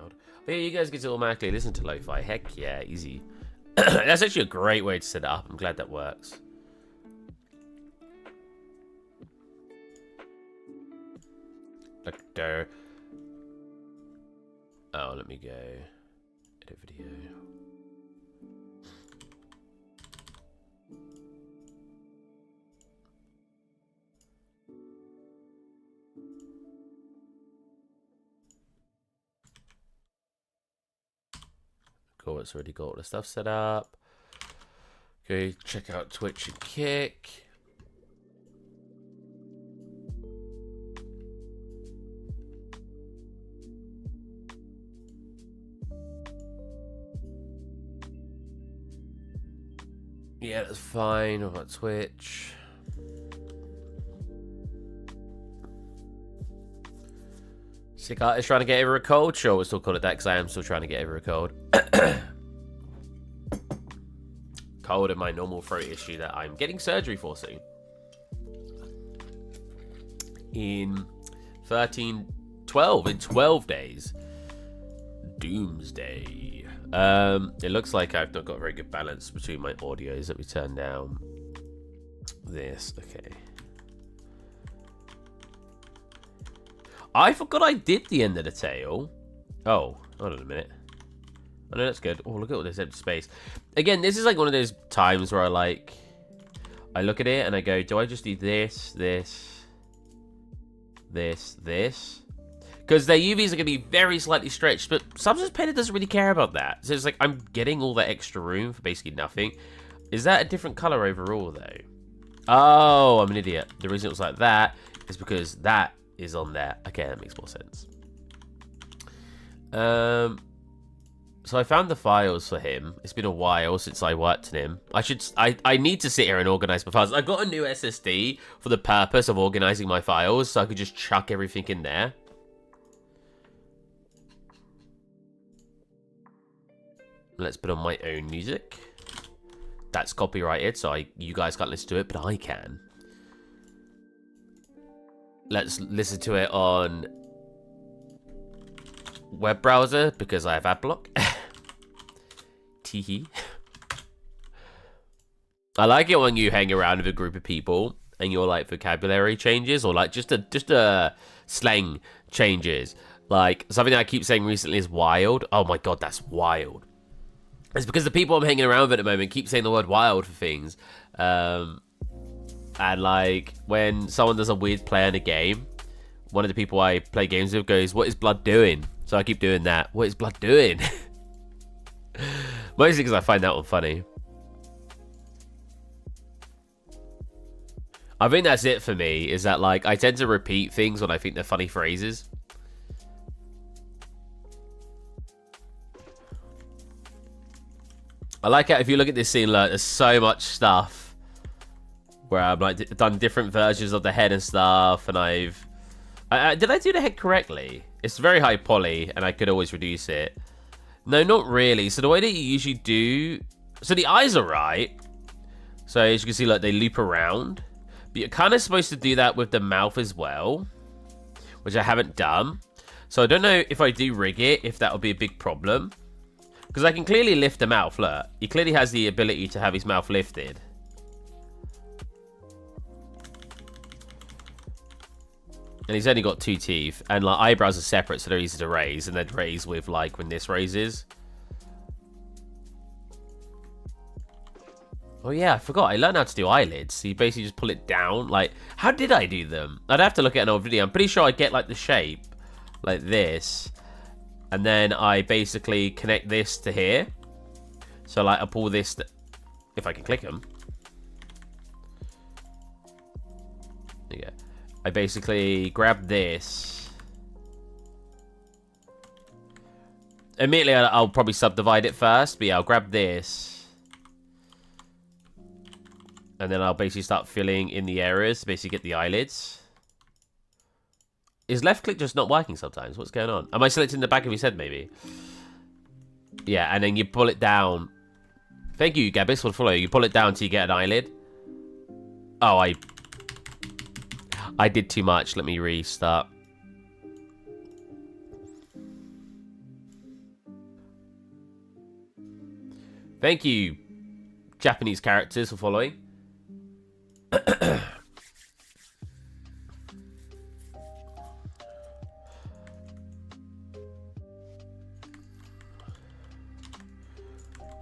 loud. But yeah, you guys get to automatically listen to lo-fi. Heck yeah, easy. That's actually a great way to set it up. I'm glad that works. Like there. Oh, let me go. Edit video. Cool, it's already got all the stuff set up. Go check out Twitch and Kick. Yeah, that's fine. I've got Twitch. Sick artist trying to get over a cold? Sure, we'll still call it that because I am still trying to get over a cold. Cold and my normal throat issue that I'm getting surgery for soon. In 12 days. Doomsday. It looks like I've not got a very good balance between my audios. Let me turn down this. Okay. I forgot I did the end of the tail. Oh, hold on a minute. Oh, no, that's good. Oh, look at all this empty space. Again, this is like one of those times where I look at it and I go, do I just do this, this, this, this? Because their UVs are going to be very slightly stretched, but Substance Painter doesn't really care about that. So it's like, I'm getting all that extra room for basically nothing. Is that a different color overall, though? Oh, I'm an idiot. The reason it was like that is because that is on there. Okay, that makes more sense. So I found the files for him. It's been a while since I worked on him. I need to sit here and organize my files. I got a new SSD for the purpose of organizing my files, so I could just chuck everything in there. Let's put on my own music. That's copyrighted, so you guys can't listen to it, but I can. Let's listen to it on web browser because I have adblock. Teehee. I like it when you hang around with a group of people and your like vocabulary changes or like just a slang changes. Like something that I keep saying recently is wild. Oh my god, that's wild. It's because the people I'm hanging around with at the moment keep saying the word wild for things. And like when someone does a weird play in a game, one of the people I play games with goes, "What is blood doing?" So I keep doing that. What is blood doing? Mostly because I find that one funny. I think that's it for me, is that like I tend to repeat things when I think they're funny phrases. I like it if you look at this scene, like there's so much stuff where I've like done different versions of the head and stuff, and did I do the head correctly? It's very high poly, and I could always reduce it. No, not really. So the way that you usually do, so the eyes are right. So as you can see, like they loop around, but you're kind of supposed to do that with the mouth as well, which I haven't done. So I don't know if I do rig it, if that would be a big problem, because I can clearly lift the mouth. Look, he clearly has the ability to have his mouth lifted. And he's only got 2 teeth, and like eyebrows are separate, so they're easy to raise, and they'd raise with like when this raises. Oh yeah, I forgot. I learned how to do eyelids. So you basically just pull it down. Like, how did I do them? I'd have to look at an old video. I'm pretty sure I get like the shape like this, and then I basically connect this to here. So like I pull this, if I can click them. There you go. I basically grab this. Immediately, I'll probably subdivide it first. But yeah, I'll grab this. And then I'll basically start filling in the areas to basically get the eyelids. Is left click just not working sometimes? What's going on? Am I selecting the back of his head, maybe? Yeah, and then you pull it down. Thank you, Gabis, for the follow. You pull it down till you get an eyelid. Oh, I did too much. Let me restart. Thank you, Japanese characters, for following.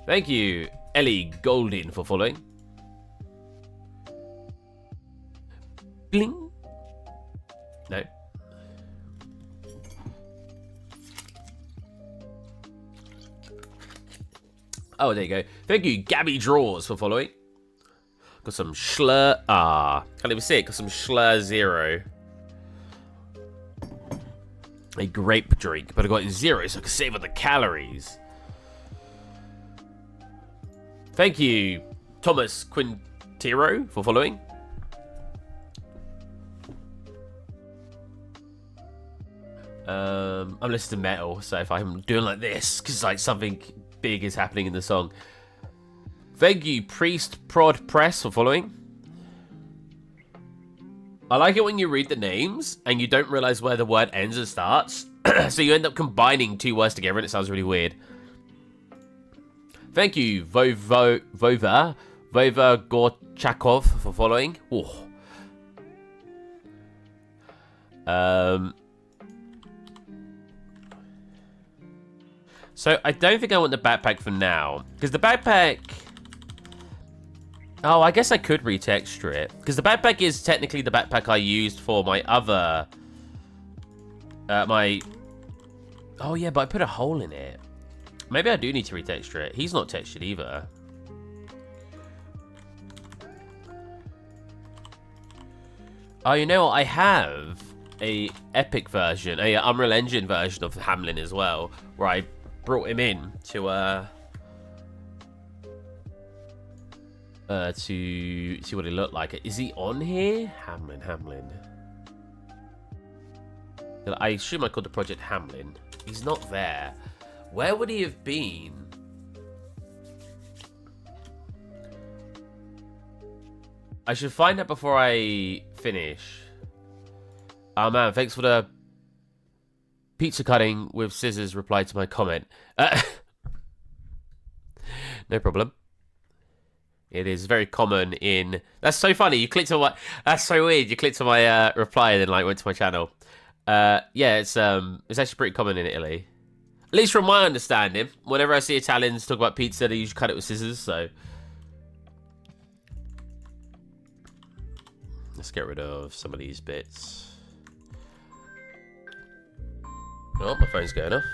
Thank you, Ellie Golden, for following. Bling. No. Oh, there you go. Thank you, Gabby Draws, for following. Got some Schlur. Can't even see it. Got some Schlur Zero. A grape drink, but I got it in zero so I can save on the calories. Thank you, Thomas Quintero, for following. I'm listening to metal, so if I'm doing like this, because like something big is happening in the song. Thank you, Priest Prod Press, for following. I like it when you read the names and you don't realize where the word ends and starts. So you end up combining two words together and it sounds really weird. Thank you, Vova Gorchakov, for following. Ooh. So I don't think I want the backpack for now. Because the backpack... Oh, I guess I could retexture it. Because the backpack is technically the backpack I used for my other... Oh, yeah, but I put a hole in it. Maybe I do need to retexture it. He's not textured either. Oh, you know what? I have a Epic version, a Unreal Engine version of Hamlin as well, where I brought him in to see what he looked like. Is he on here? Hamlin. I assume I called the project Hamlin. He's not there. Where would he have been? I should find out before I finish. Oh man, thanks for the pizza cutting with scissors reply to my comment. No problem. It is very common in... That's so funny. You clicked on my... That's so weird. You clicked on my reply and then like went to my channel. Yeah, it's actually pretty common in Italy. At least from my understanding. Whenever I see Italians talk about pizza, they usually cut it with scissors, so... Let's get rid of some of these bits. Oh, my phone's going off.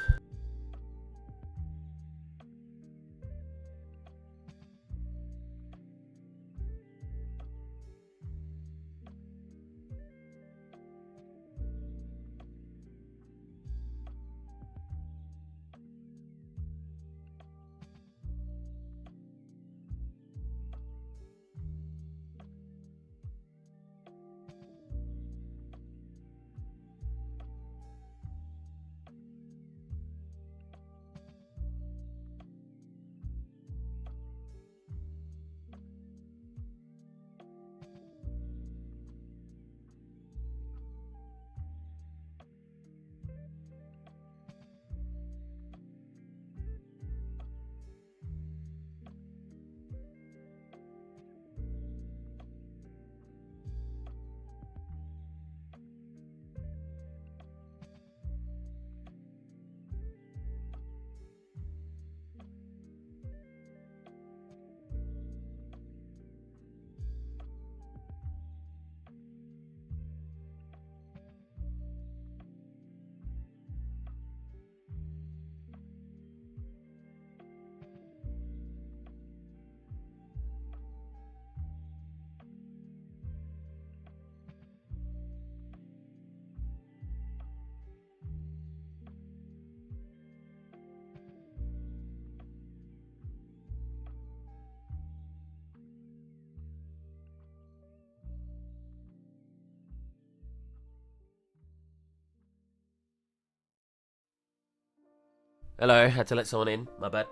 Hello, had to let someone in. My bad.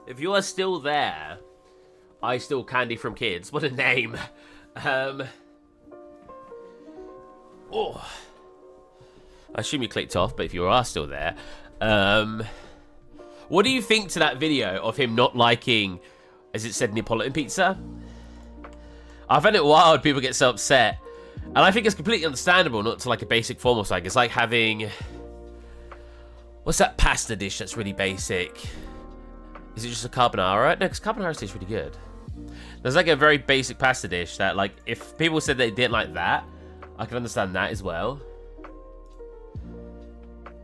If you are still there, I steal candy from kids. What a name. Oh. I assume you clicked off, but if you are still there, What do you think to that video of him not liking, as it said, Neapolitan pizza? I find it wild people get so upset. And I think it's completely understandable not to like a basic form or something. It's like having... What's that pasta dish that's really basic? Is it just a carbonara? No, because carbonara tastes really good. There's like a very basic pasta dish that, like, if people said they didn't like that, I can understand that as well.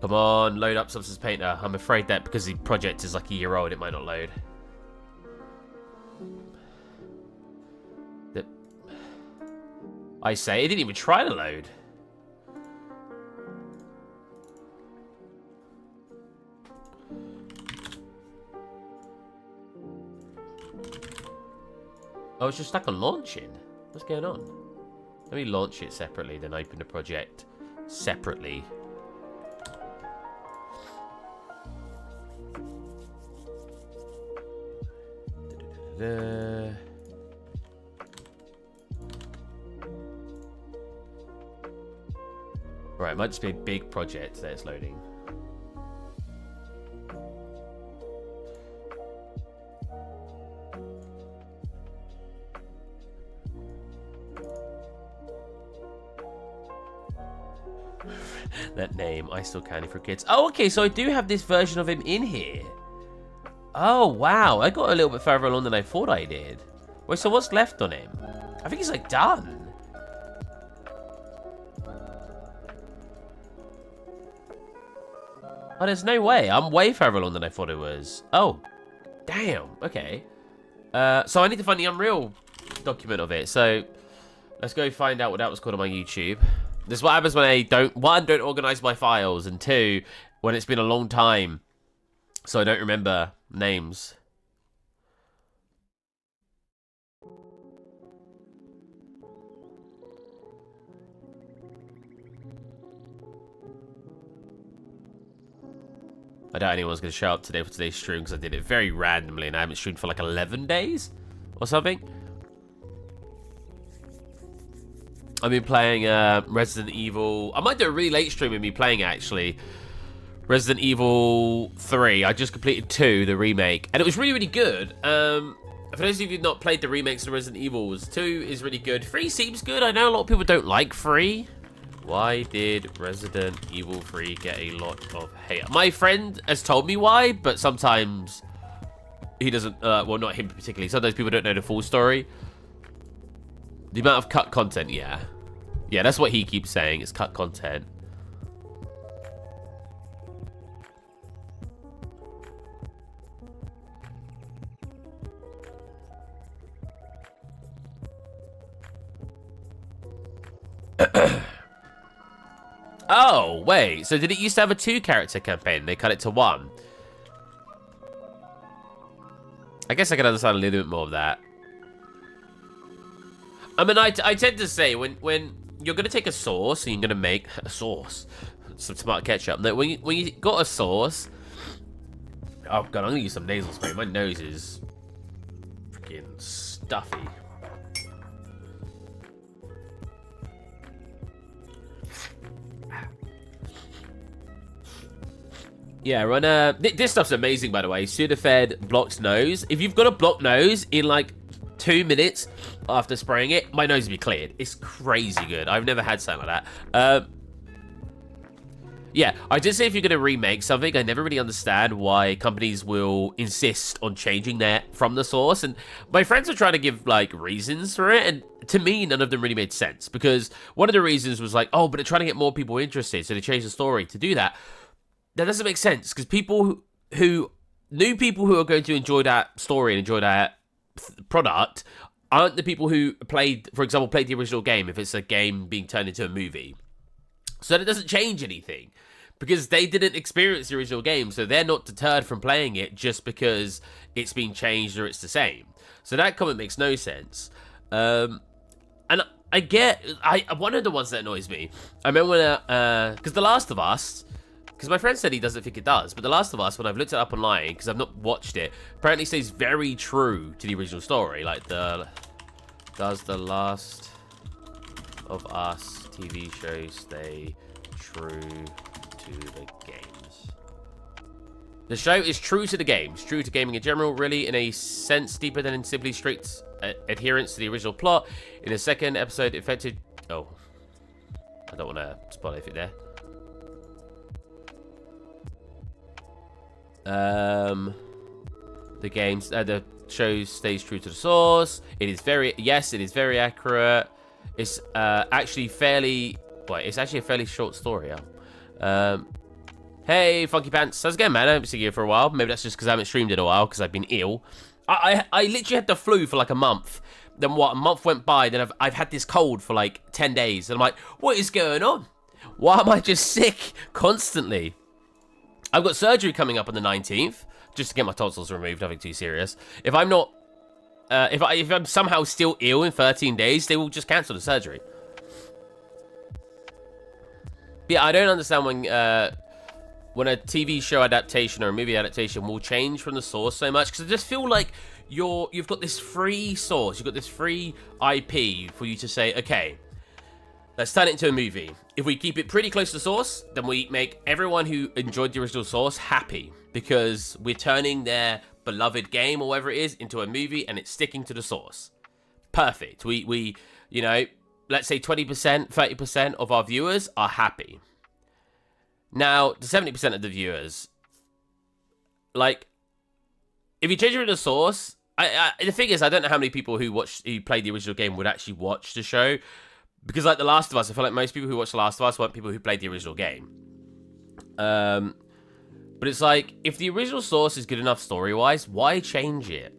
Come on, load up Substance Painter. I'm afraid that because the project is like a year old, it might not load. I say, it didn't even try to load. Oh, it's just stuck on launching. What's going on? Let me launch it separately, then open the project separately. Right, it might just be a big project that it's loading. That name, I Still Candy for Kids. Oh, okay, so I do have this version of him in here. Oh, wow. I got a little bit further along than I thought I did. Wait, so what's left on him? I think he's, like, done. Oh, there's no way. I'm way further along than I thought it was. Oh, damn. Okay. So I need to find the Unreal document of it. So let's go find out what that was called on my YouTube. This is what happens when I don't, one, don't organize my files, and two, when it's been a long time, so I don't remember names. I doubt anyone's going to show up today for today's stream because I did it very randomly and I haven't streamed for like 11 days or something. I've been playing Resident Evil. I might do a really late stream with me playing it, actually. Resident Evil 3. I just completed 2, the remake, and it was really, really good. For those of you who've not played the remakes of Resident Evils, 2 is really good. 3 seems good. I know a lot of people don't like 3. Why did Resident Evil 3 get a lot of hate? My friend has told me why, but sometimes he doesn't, well, not him particularly. Sometimes people don't know the full story. The amount of cut content, yeah. Yeah, that's what he keeps saying, it's cut content. Oh, wait. So did it used to have a 2-character campaign? They cut it to 1. I guess I can understand a little bit more of that. I mean, I tend to say, when you're going to take a sauce and you're going to make a sauce, some tomato ketchup, that when you got a sauce... Oh, God, I'm going to use some nasal spray. My nose is freaking stuffy. Yeah, run this stuff's amazing, by the way. Sudafed blocked nose. If you've got a blocked nose in like 2 minutes after spraying it, my nose will be cleared. It's crazy good. I've never had something like that. Yeah, I did say if you're going to remake something, I never really understand why companies will insist on changing that from the source. And my friends are trying to give, like, reasons for it. And to me, none of them really made sense. Because one of the reasons was like, oh, but they're trying to get more people interested, so they changed the story to do that. That doesn't make sense. Because people new people who are going to enjoy that story and enjoy that product aren't the people who played, for example, played the original game if it's a game being turned into a movie. So that doesn't change anything because they didn't experience the original game, so they're not deterred from playing it just because it's been changed or it's the same. So that comment makes no sense. And one of the ones that annoys me, I remember when, because The Last of Us, because my friend said he doesn't think it does, but The Last of Us, when I've looked it up online, because I've not watched it, apparently stays very true to the original story. Like, does The Last of Us TV show stay true to the games? The show is true to the games, true to gaming in general, really, in a sense deeper than in simply strict adherence to the original plot. In the second episode, it featured... Oh, I don't want to spoil anything there. The show stays true to the source. It is very... Yes, it is very accurate. It's actually fairly... Well, it's actually a fairly short story, Hey, Funky Pants. How's it going, man? I haven't seen you for a while. Maybe that's just because I haven't streamed in a while because I've been ill. I literally had the flu for like a month. Then what? A month went by. Then I've had this cold for like 10 days. And I'm like, what is going on? Why am I just sick constantly? I've got surgery coming up on the 19th just to get my tonsils removed. Nothing too serious. If I'm not, if I'm somehow still ill in 13 days, they will just cancel the surgery. But yeah, I don't understand when a TV show adaptation or a movie adaptation will change from the source so much, because I just feel like you've got this free source, you've got this free IP for you to say, okay, let's turn it into a movie. If we keep it pretty close to the source, then we make everyone who enjoyed the original source happy, because we're turning their beloved game or whatever it is into a movie and it's sticking to the source. Perfect. We you know, let's say 20%, 30% of our viewers are happy. Now, the 70% of the viewers, like, if you change it to the source, the thing is, I don't know how many people who played the original game would actually watch the show, because like The Last of Us, I feel like most people who watch The Last of Us weren't people who played the original game. But it's like, if the original source is good enough story-wise, why change it?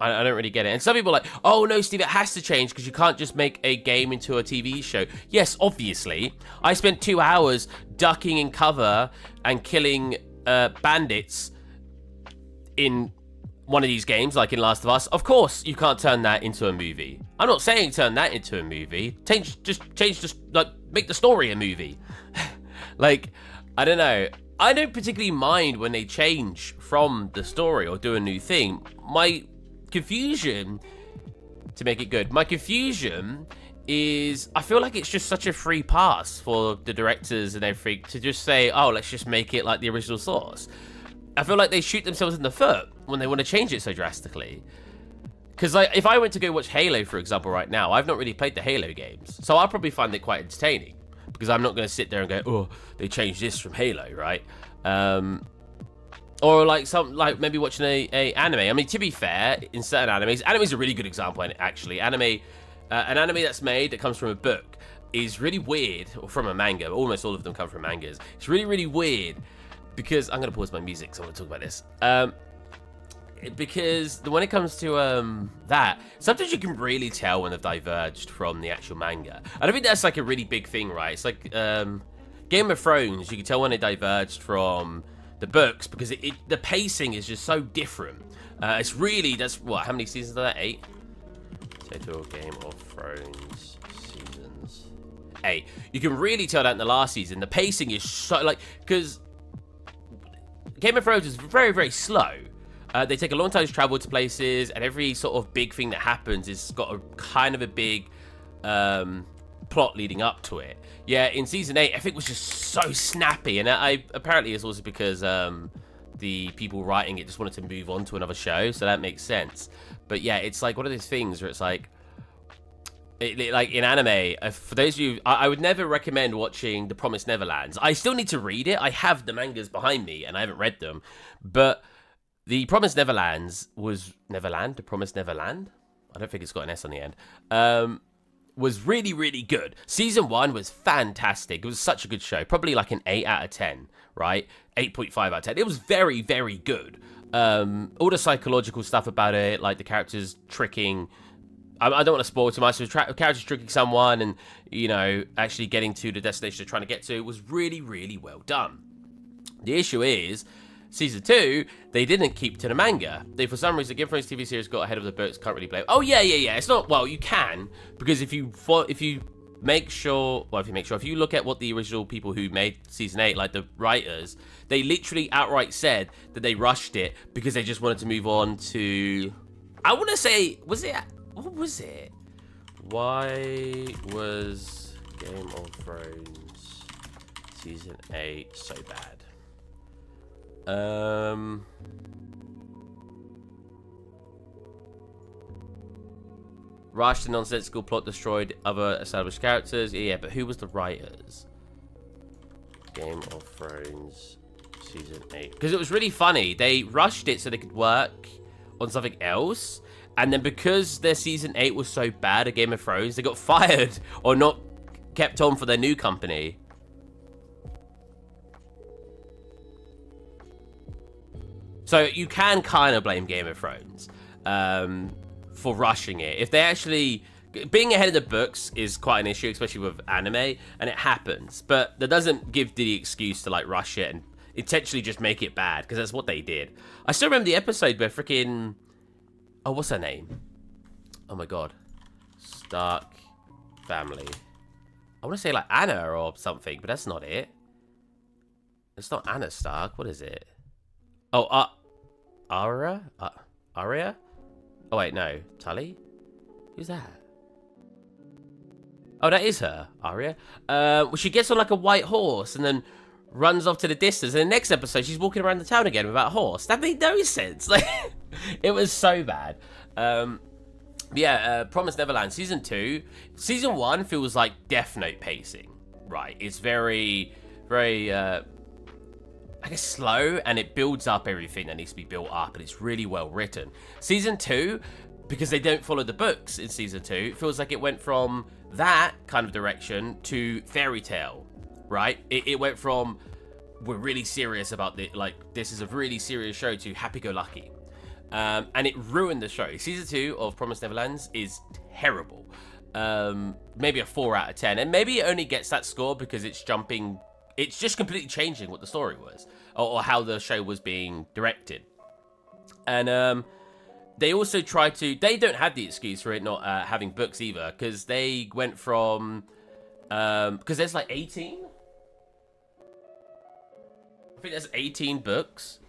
I don't really get it. And some people are like, oh no, Steve, it has to change because you can't just make a game into a TV show. Yes, obviously. I spent 2 hours ducking in cover and killing bandits in one of these games, like in Last of Us. Of course, you can't turn that into a movie. I'm not saying turn that into a movie. Just like, make the story a movie. Like, I don't know. I don't particularly mind when they change from the story or do a new thing. My confusion, to make it good, my confusion is I feel like it's just such a free pass for the directors and everything to just say, oh, let's just make it like the original source. I feel like they shoot themselves in the foot when they want to change it so drastically. Because like, if I went to go watch Halo, for example, right now, I've not really played the Halo games, so I'll probably find it quite entertaining, because I'm not going to sit there and go, oh, they changed this from Halo, right? Or like maybe watching a anime. I mean, to be fair, in certain animes is a really good example, actually. An anime that's made that comes from a book is really weird, or from a manga. Almost all of them come from mangas. It's really, really weird, because I'm gonna pause my music, so I want to talk about this. Because when it comes to that, sometimes you can really tell when they've diverged from the actual manga. I don't think that's like a really big thing, right? It's like Game of Thrones. You can tell when it diverged from the books, because the pacing is just so different. It's really, that's what, how many seasons are that? 8? Total Game of Thrones seasons. 8. You can really tell that in the last season. The pacing is so, like, because Game of Thrones is very, very slow. They take a long time to travel to places, and every sort of big thing that happens is got a kind of a big plot leading up to it. Yeah, in season 8, I think it was just so snappy, and apparently it's also because the people writing it just wanted to move on to another show, so that makes sense. But yeah, it's like one of those things where it's like, like in anime, for those of you, I would never recommend watching The Promised Neverlands. I still need to read it. I have the mangas behind me, and I haven't read them. But The Promised Neverlands was Neverland? The Promised Neverland? I don't think it's got an S on the end. Was really, really good. Season 1 was fantastic. It was such a good show. Probably like an 8 out of 10, right? 8.5 out of 10. It was very, very good. All the psychological stuff about it, like the characters tricking... I don't want to spoil too much. So characters tricking someone and, you know, actually getting to the destination they're trying to get to was really, really well done. The issue is, Season 2, they didn't keep to the manga. They, for some reason, Game of Thrones TV series got ahead of the books. Can't really blame. Oh yeah. It's not. Well, you can, because if you make sure, if you look at what the original people who made Season 8, like the writers, they literally outright said that they rushed it because they just wanted to move on to. I want to say, what was it? Why was Game of Thrones Season 8 so bad? Rushed and nonsensical plot destroyed other established characters. Yeah, but who was the writers? Game of Thrones season 8. Because it was really funny. They rushed it so they could work on something else. And then because their season 8 was so bad at Game of Thrones, they got fired or not kept on for their new company. So you can kind of blame Game of Thrones for rushing it. If they actually... Being ahead of the books is quite an issue, especially with anime, and it happens. But that doesn't give the excuse to, like, rush it and intentionally just make it bad, because that's what they did. I still remember the episode where freaking... Oh, what's her name? Oh, my God. Stark family. I want to say, like, Anna or something, but that's not it. It's not Anna Stark. What is it? Oh, Arya? Arya? Oh, wait, no. Tully? Who's that? Oh, that is her, Arya. Well, she gets on like a white horse and then runs off to the distance. And the next episode, she's walking around the town again without a horse. That made no sense. Like, it was so bad. Yeah, Promised Neverland season 2. Season 1 feels like Death Note pacing, right? It's very, very, I guess slow, and it builds up everything that needs to be built up, and it's really well written. Season 2, because they don't follow the books in season 2, it feels like it went from that kind of direction to fairy tale, right? It went from, we're really serious about this, like, this is a really serious show, to happy-go-lucky. And it ruined the show. Season 2 of Promised Neverlands is terrible. Maybe a 4 out of 10. And maybe it only gets that score because it's jumping... It's just completely changing what the story was. Or how the show was being directed. And they also try to... They don't have the excuse for it not having books either. Because they went from... Because there's like 18? I think there's 18 books.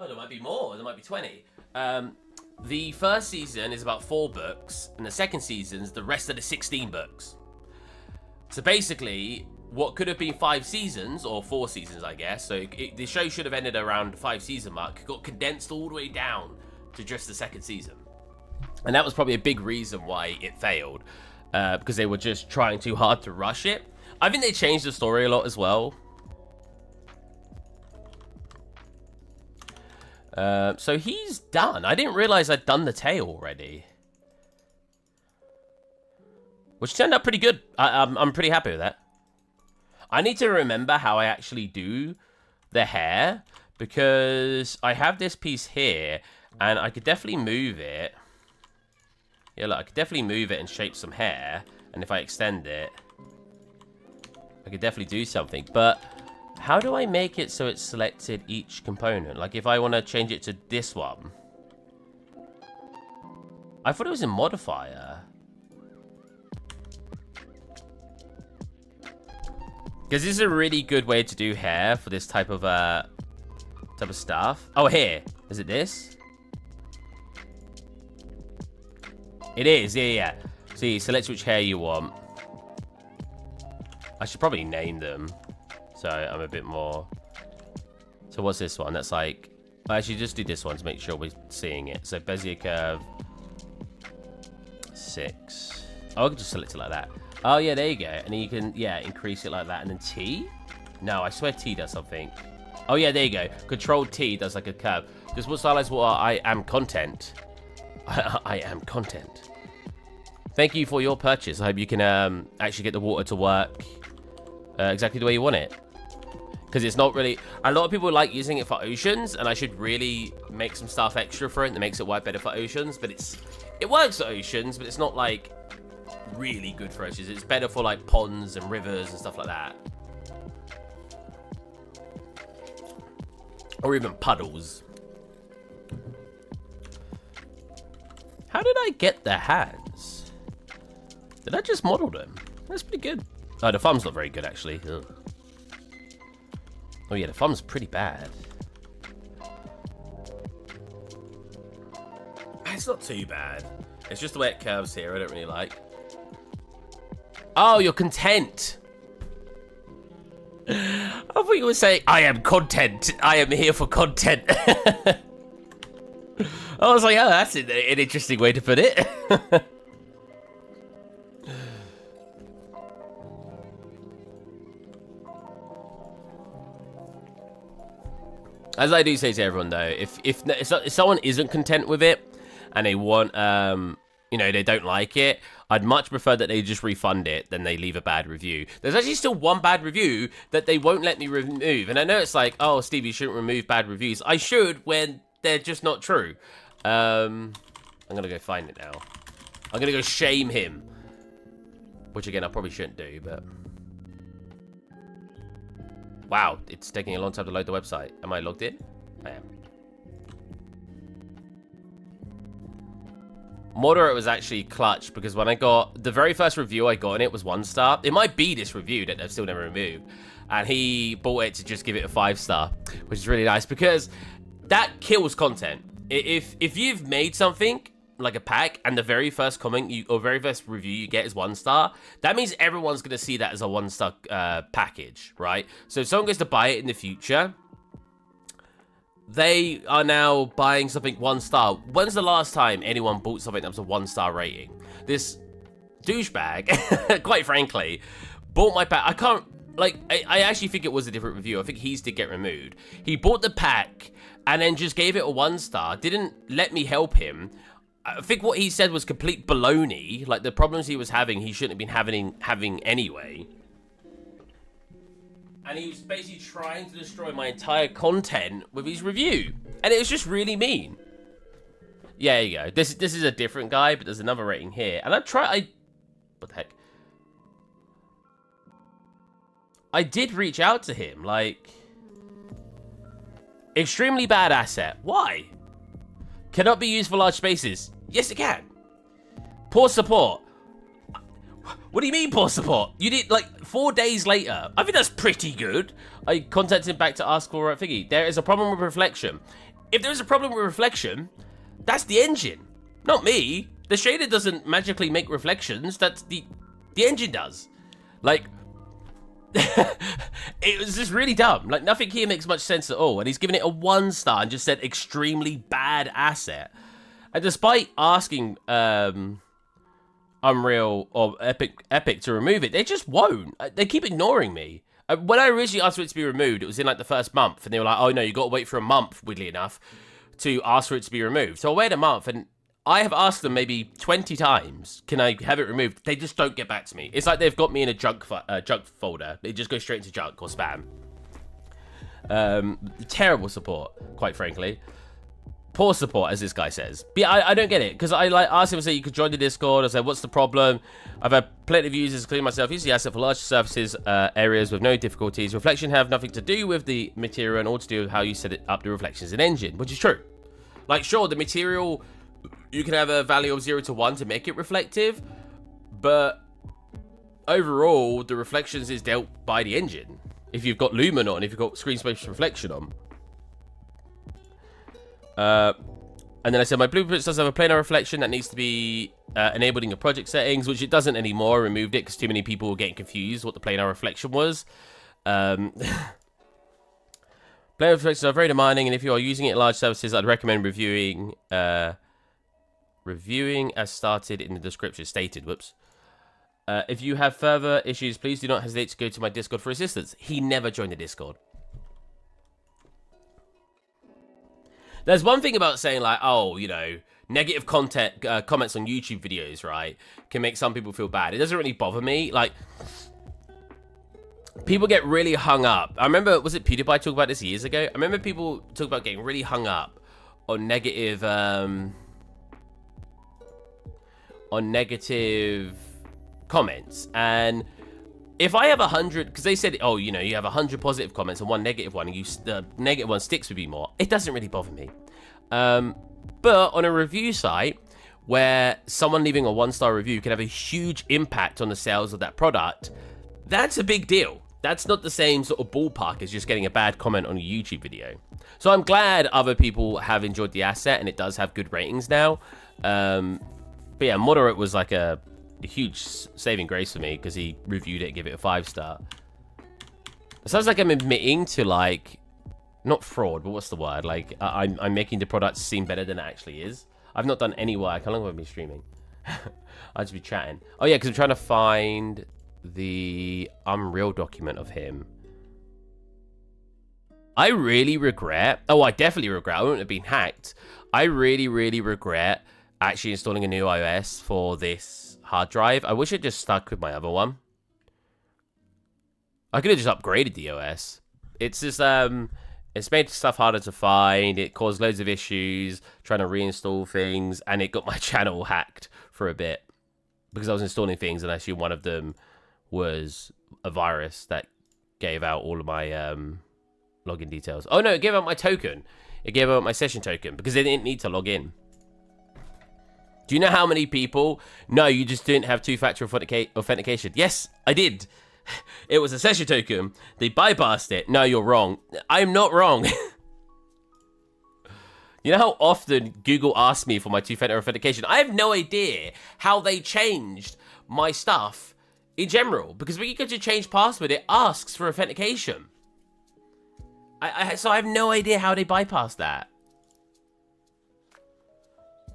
Oh, there might be more. There might be 20. The first season is about 4 books, and the second season's the rest of the 16 books. So basically, what could have been 5 seasons, or 4 seasons, I guess, so the show should have ended around the 5-season mark, got condensed all the way down to just the second season. And that was probably a big reason why it failed, because they were just trying too hard to rush it. I think they changed the story a lot as well. So he's done. I didn't realize I'd done the tail already. Which turned out pretty good. I'm pretty happy with that. I need to remember how I actually do the hair, because I have this piece here, and I could definitely move it. Yeah, look, I could definitely move it and shape some hair, and if I extend it, I could definitely do something, but... How do I make it so it's selected each component? Like, if I want to change it to this one. I thought it was a modifier. Because this is a really good way to do hair for this type of stuff. Oh, here. Is it this? It is, yeah. See, select which hair you want. I should probably name them. So I'm a bit more... So what's this one? That's like... I'll actually just do this one to make sure we're seeing it. So Bezier curve... 6. Oh, I can just select it like that. Oh, yeah, there you go. And then you can, yeah, increase it like that. And then T? No, I swear T does something. Oh, yeah, there you go. Control T does like a curve. Just what stylize water? I am content. I am content. Thank you for your purchase. I hope you can actually get the water to work exactly the way you want it. Because it's not really... A lot of people like using it for oceans, and I should really make some stuff extra for it that makes it work better for oceans. But it works for oceans, but it's not, like, really good for oceans. It's better for, like, ponds and rivers and stuff like that. Or even puddles. How did I get the hands? Did I just model them? That's pretty good. Oh, the thumb's not very good, actually. Ugh. Oh, yeah, the thumb's pretty bad. It's not too bad. It's just the way it curves here I don't really like. Oh, you're content. I thought you were saying, I am content. I am here for content. I was like, oh, that's an interesting way to put it. As I do say to everyone, though, if someone isn't content with it and they want, you know, they don't like it, I'd much prefer that they just refund it than they leave a bad review. There's actually still one bad review that they won't let me remove. And I know it's like, oh, Steve, you shouldn't remove bad reviews. I should when they're just not true. I'm going to go find it now. I'm going to go shame him. Which, again, I probably shouldn't do, but... Wow, it's taking a long time to load the website. Am I logged in? I am. Moderate was actually clutch because when I got... The very first review I got on it was 1 star. It might be this review that they've still never removed. And he bought it to just give it a 5 star, which is really nice because that kills content. If you've made something... like a pack, and the very first comment or very first review you get is 1 star, that means everyone's going to see that as a 1 star package, right? So if someone goes to buy it in the future, they are now buying something 1 star. When's the last time anyone bought something that was a 1 star rating? This douchebag, quite frankly, bought my pack. I can't, like, I actually think it was a different review. I think his did get removed. He bought the pack and then just gave it a 1 star, didn't let me help him. I think what he said was complete baloney. Like, the problems he was having, he shouldn't have been having anyway. And he was basically trying to destroy my entire content with his review. And it was just really mean. Yeah, there you go. This is a different guy, but there's another rating here. And what the heck? I did reach out to him, like... Extremely bad asset. Why? Cannot be used for large spaces. Yes, it can. Poor support. What do you mean, poor support? You did, like, 4 days later. I think that's pretty good. I contacted him back to ask for a thingy. There is a problem with reflection. If there is a problem with reflection, that's the engine, not me. The shader doesn't magically make reflections. That's the engine does. Like, it was just really dumb. Like, nothing here makes much sense at all. And he's given it a 1 star and just said extremely bad asset. And despite asking Unreal or Epic to remove it, they just won't. They keep ignoring me. When I originally asked for it to be removed, it was in like the first month, and they were like, "Oh no, you got to wait for a month." Weirdly enough, to ask for it to be removed. So I waited a month, and I have asked them maybe 20 times, "Can I have it removed?" They just don't get back to me. It's like they've got me in a junk folder. It just goes straight into junk or spam. Terrible support, quite frankly. Poor support, as this guy says. But yeah, I don't get it, because I like asked him to say you could join the Discord. I said, what's the problem? I've had plenty of users, including myself, use the asset for large surfaces, areas with no difficulties. Reflection have nothing to do with the material and all to do with how you set it up the reflections in engine, which is true. Like, sure, the material, you can have a value of 0 to 1 to make it reflective, but overall, the reflections is dealt by the engine. If you've got lumen on, if you've got screen space reflection on. And then I said, my blueprints does have a planar reflection that needs to be enabled in your project settings, which it doesn't anymore. I removed it because too many people were getting confused what the planar reflection was. Planar reflections are very demanding, and if you are using it in large services, I'd recommend reviewing as started in the description stated. Whoops. If you have further issues, please do not hesitate to go to my Discord for assistance. He never joined the Discord. There's one thing about saying, like, oh, you know, negative content, comments on YouTube videos, right, can make some people feel bad. It doesn't really bother me. Like, people get really hung up. I remember, was it PewDiePie talked about this years ago? I remember people talk about getting really hung up on negative, comments. And if I have 100, because they said, oh, you know, you have 100 positive comments and 1 negative one, and the negative one sticks with you more, it doesn't really bother me. But on a review site where someone leaving a 1-star review can have a huge impact on the sales of that product, that's a big deal. That's not the same sort of ballpark as just getting a bad comment on a YouTube video. So I'm glad other people have enjoyed the asset, and it does have good ratings now. But yeah, Moderate was like a a huge saving grace for me because he reviewed it, give it a 5-star. It sounds like I'm admitting to, like, not fraud, but what's the word? Like, I'm making the product seem better than it actually is. I've not done any work. How long have I been streaming? I'll just be chatting. Oh, yeah, because I'm trying to find the Unreal document of him. I really regret... Oh, I definitely regret. I wouldn't have been hacked. I really, really regret actually installing a new iOS for this hard drive. I wish it just stuck with my other one. I could have just upgraded the OS. It's just, it's made stuff harder to find. It caused loads of issues trying to reinstall things, and it got my channel hacked for a bit because I was installing things, and actually one of them was a virus that gave out all of my login details. Oh no, it gave out my token. It gave out my session token because they didn't need to log in. Do you know how many people? No, you just didn't have two-factor authentication. Yes, I did. It was a session token. They bypassed it. No, you're wrong. I'm not wrong. You know how often Google asks me for my two-factor authentication? I have no idea how they changed my stuff in general. Because when you go to change password, it asks for authentication. So I have no idea how they bypassed that.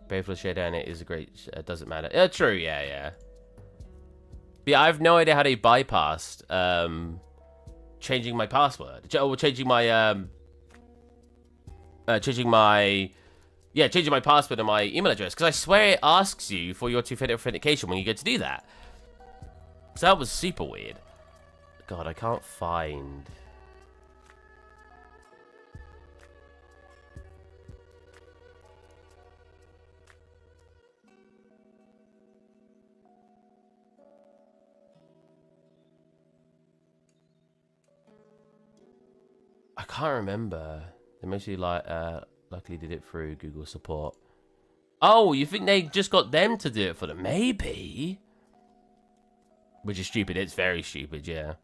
Faithful share down it is a great... doesn't matter. True, yeah. But yeah, I have no idea how they bypassed changing my password. Or changing my... changing my password and my email address. Because I swear it asks you for your two-factor authentication when you go to do that. So that was super weird. God, I can't find... I can't remember. They mostly luckily did it through Google support. Oh, you think they just got them to do it for them? Maybe. Which is stupid. It's very stupid, yeah.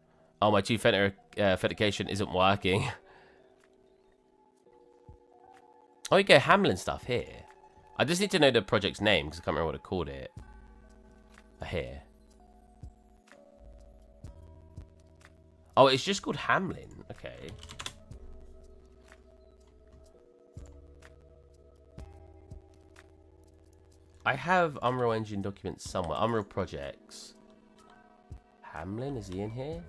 Oh, my two-factor authentication isn't working. Oh, you get Hamlin stuff here. I just need to know the project's name because I can't remember what I called it. Here. Oh, it's just called Hamlin. Okay. I have Unreal Engine documents somewhere. Unreal projects. Hamlin, is he in here?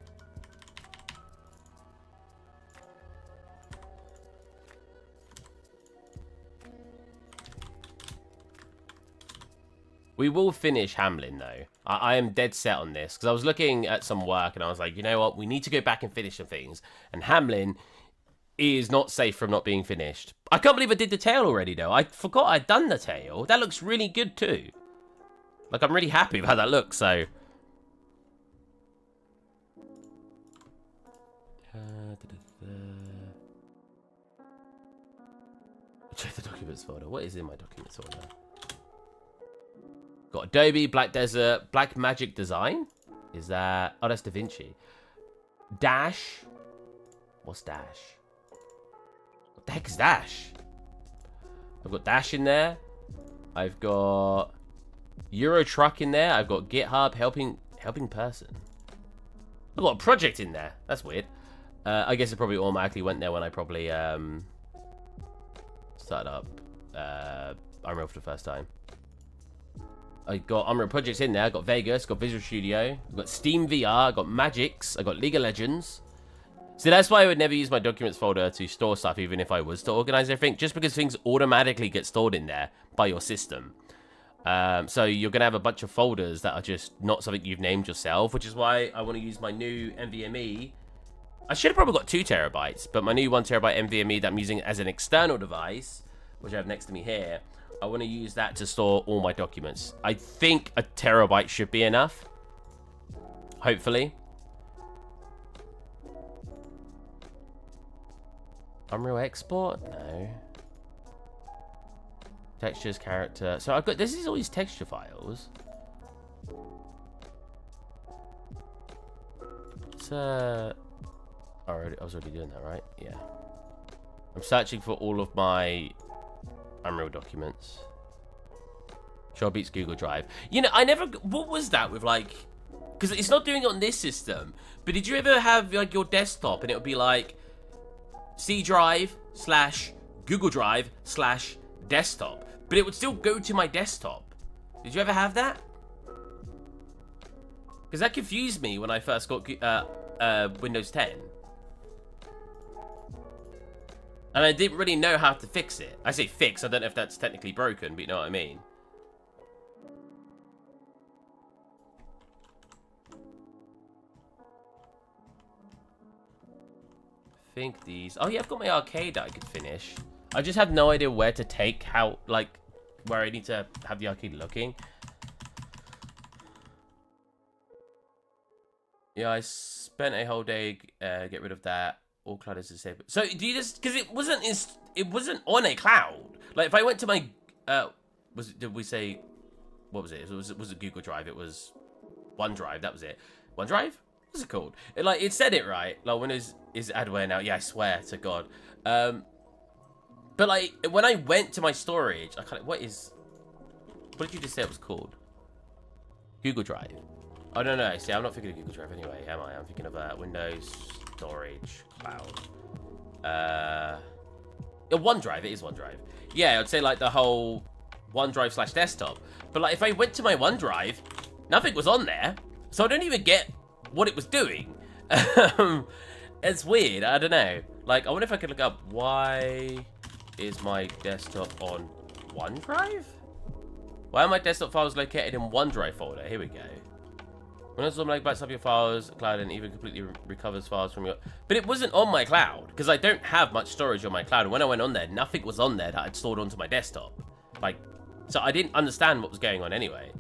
We will finish Hamlin, though. I am dead set on this, because I was looking at some work, and I was like, you know what? We need to go back and finish some things. And Hamlin is not safe from not being finished. I can't believe I did the tail already, though. I forgot I'd done the tail. That looks really good, too. Like, I'm really happy about that look, so... Check the documents folder. What is in my documents folder? Got Adobe, Black Desert, Black Magic Design. Is that... Oh, that's Da Vinci. Dash. What's Dash? What the heck is Dash? I've got Dash in there. I've got Euro Truck in there. I've got GitHub, helping person. I've got a project in there. That's weird. I guess it probably automatically went there when I probably started up Unreal for the first time. I got Unreal projects in there. I got Vegas, got Visual Studio, I've got Steam VR, I got Magix, I got League of Legends. So that's why I would never use my documents folder to store stuff, even if I was to organize everything, just because things automatically get stored in there by your system. So you're gonna have a bunch of folders that are just not something you've named yourself, which is why I want to use my new NVMe. I should have probably got 2 terabytes, but my new 1 terabyte NVMe that I'm using as an external device, which I have next to me here, I want to use that to store all my documents. I think a terabyte should be enough. Hopefully. Unreal export? No. Textures, character. So I've got, this is all these texture files. It's I was already doing that, right? Yeah. I'm searching for all of my Unreal documents. Sure beats Google Drive. You know, I never... What was that with, like... Because it's not doing it on this system. But did you ever have, like, your desktop and it would be, like... C Drive / Google Drive / desktop. But it would still go to my desktop. Did you ever have that? Because that confused me when I first got Windows 10. And I didn't really know how to fix it. I say fix, I don't know if that's technically broken, but you know what I mean. I think these... Oh yeah, I've got my arcade that I could finish. I just have no idea where to take how, like, where I need to have the arcade looking. Yeah, I spent a whole day get rid of that. All cloud is disabled. So do you just because it wasn't on a cloud. Like if I went to my did we say what was it? Was it Google Drive? It was OneDrive. That was it. OneDrive? What's it called? It said it right. Like Windows is adware now. Yeah, I swear to God. But like when I went to my storage, I kind of what did you just say it was called? Google Drive. Oh, no. See, I'm not thinking of Google Drive anyway, am I? I'm thinking of Windows Storage Cloud. OneDrive. It is OneDrive. Yeah, I'd say, like, the whole OneDrive / desktop. But, like, if I went to my OneDrive, nothing was on there. So I don't even get what it was doing. It's weird. I don't know. Like, I wonder if I could look up why is my desktop on OneDrive? Why are my desktop files located in OneDrive folder? Here we go. Windows Automatic backs up your files, cloud, and even completely recovers files from your... But it wasn't on my cloud, because I don't have much storage on my cloud. And when I went on there, nothing was on there that I'd stored onto my desktop. Like, so I didn't understand what was going on anyway.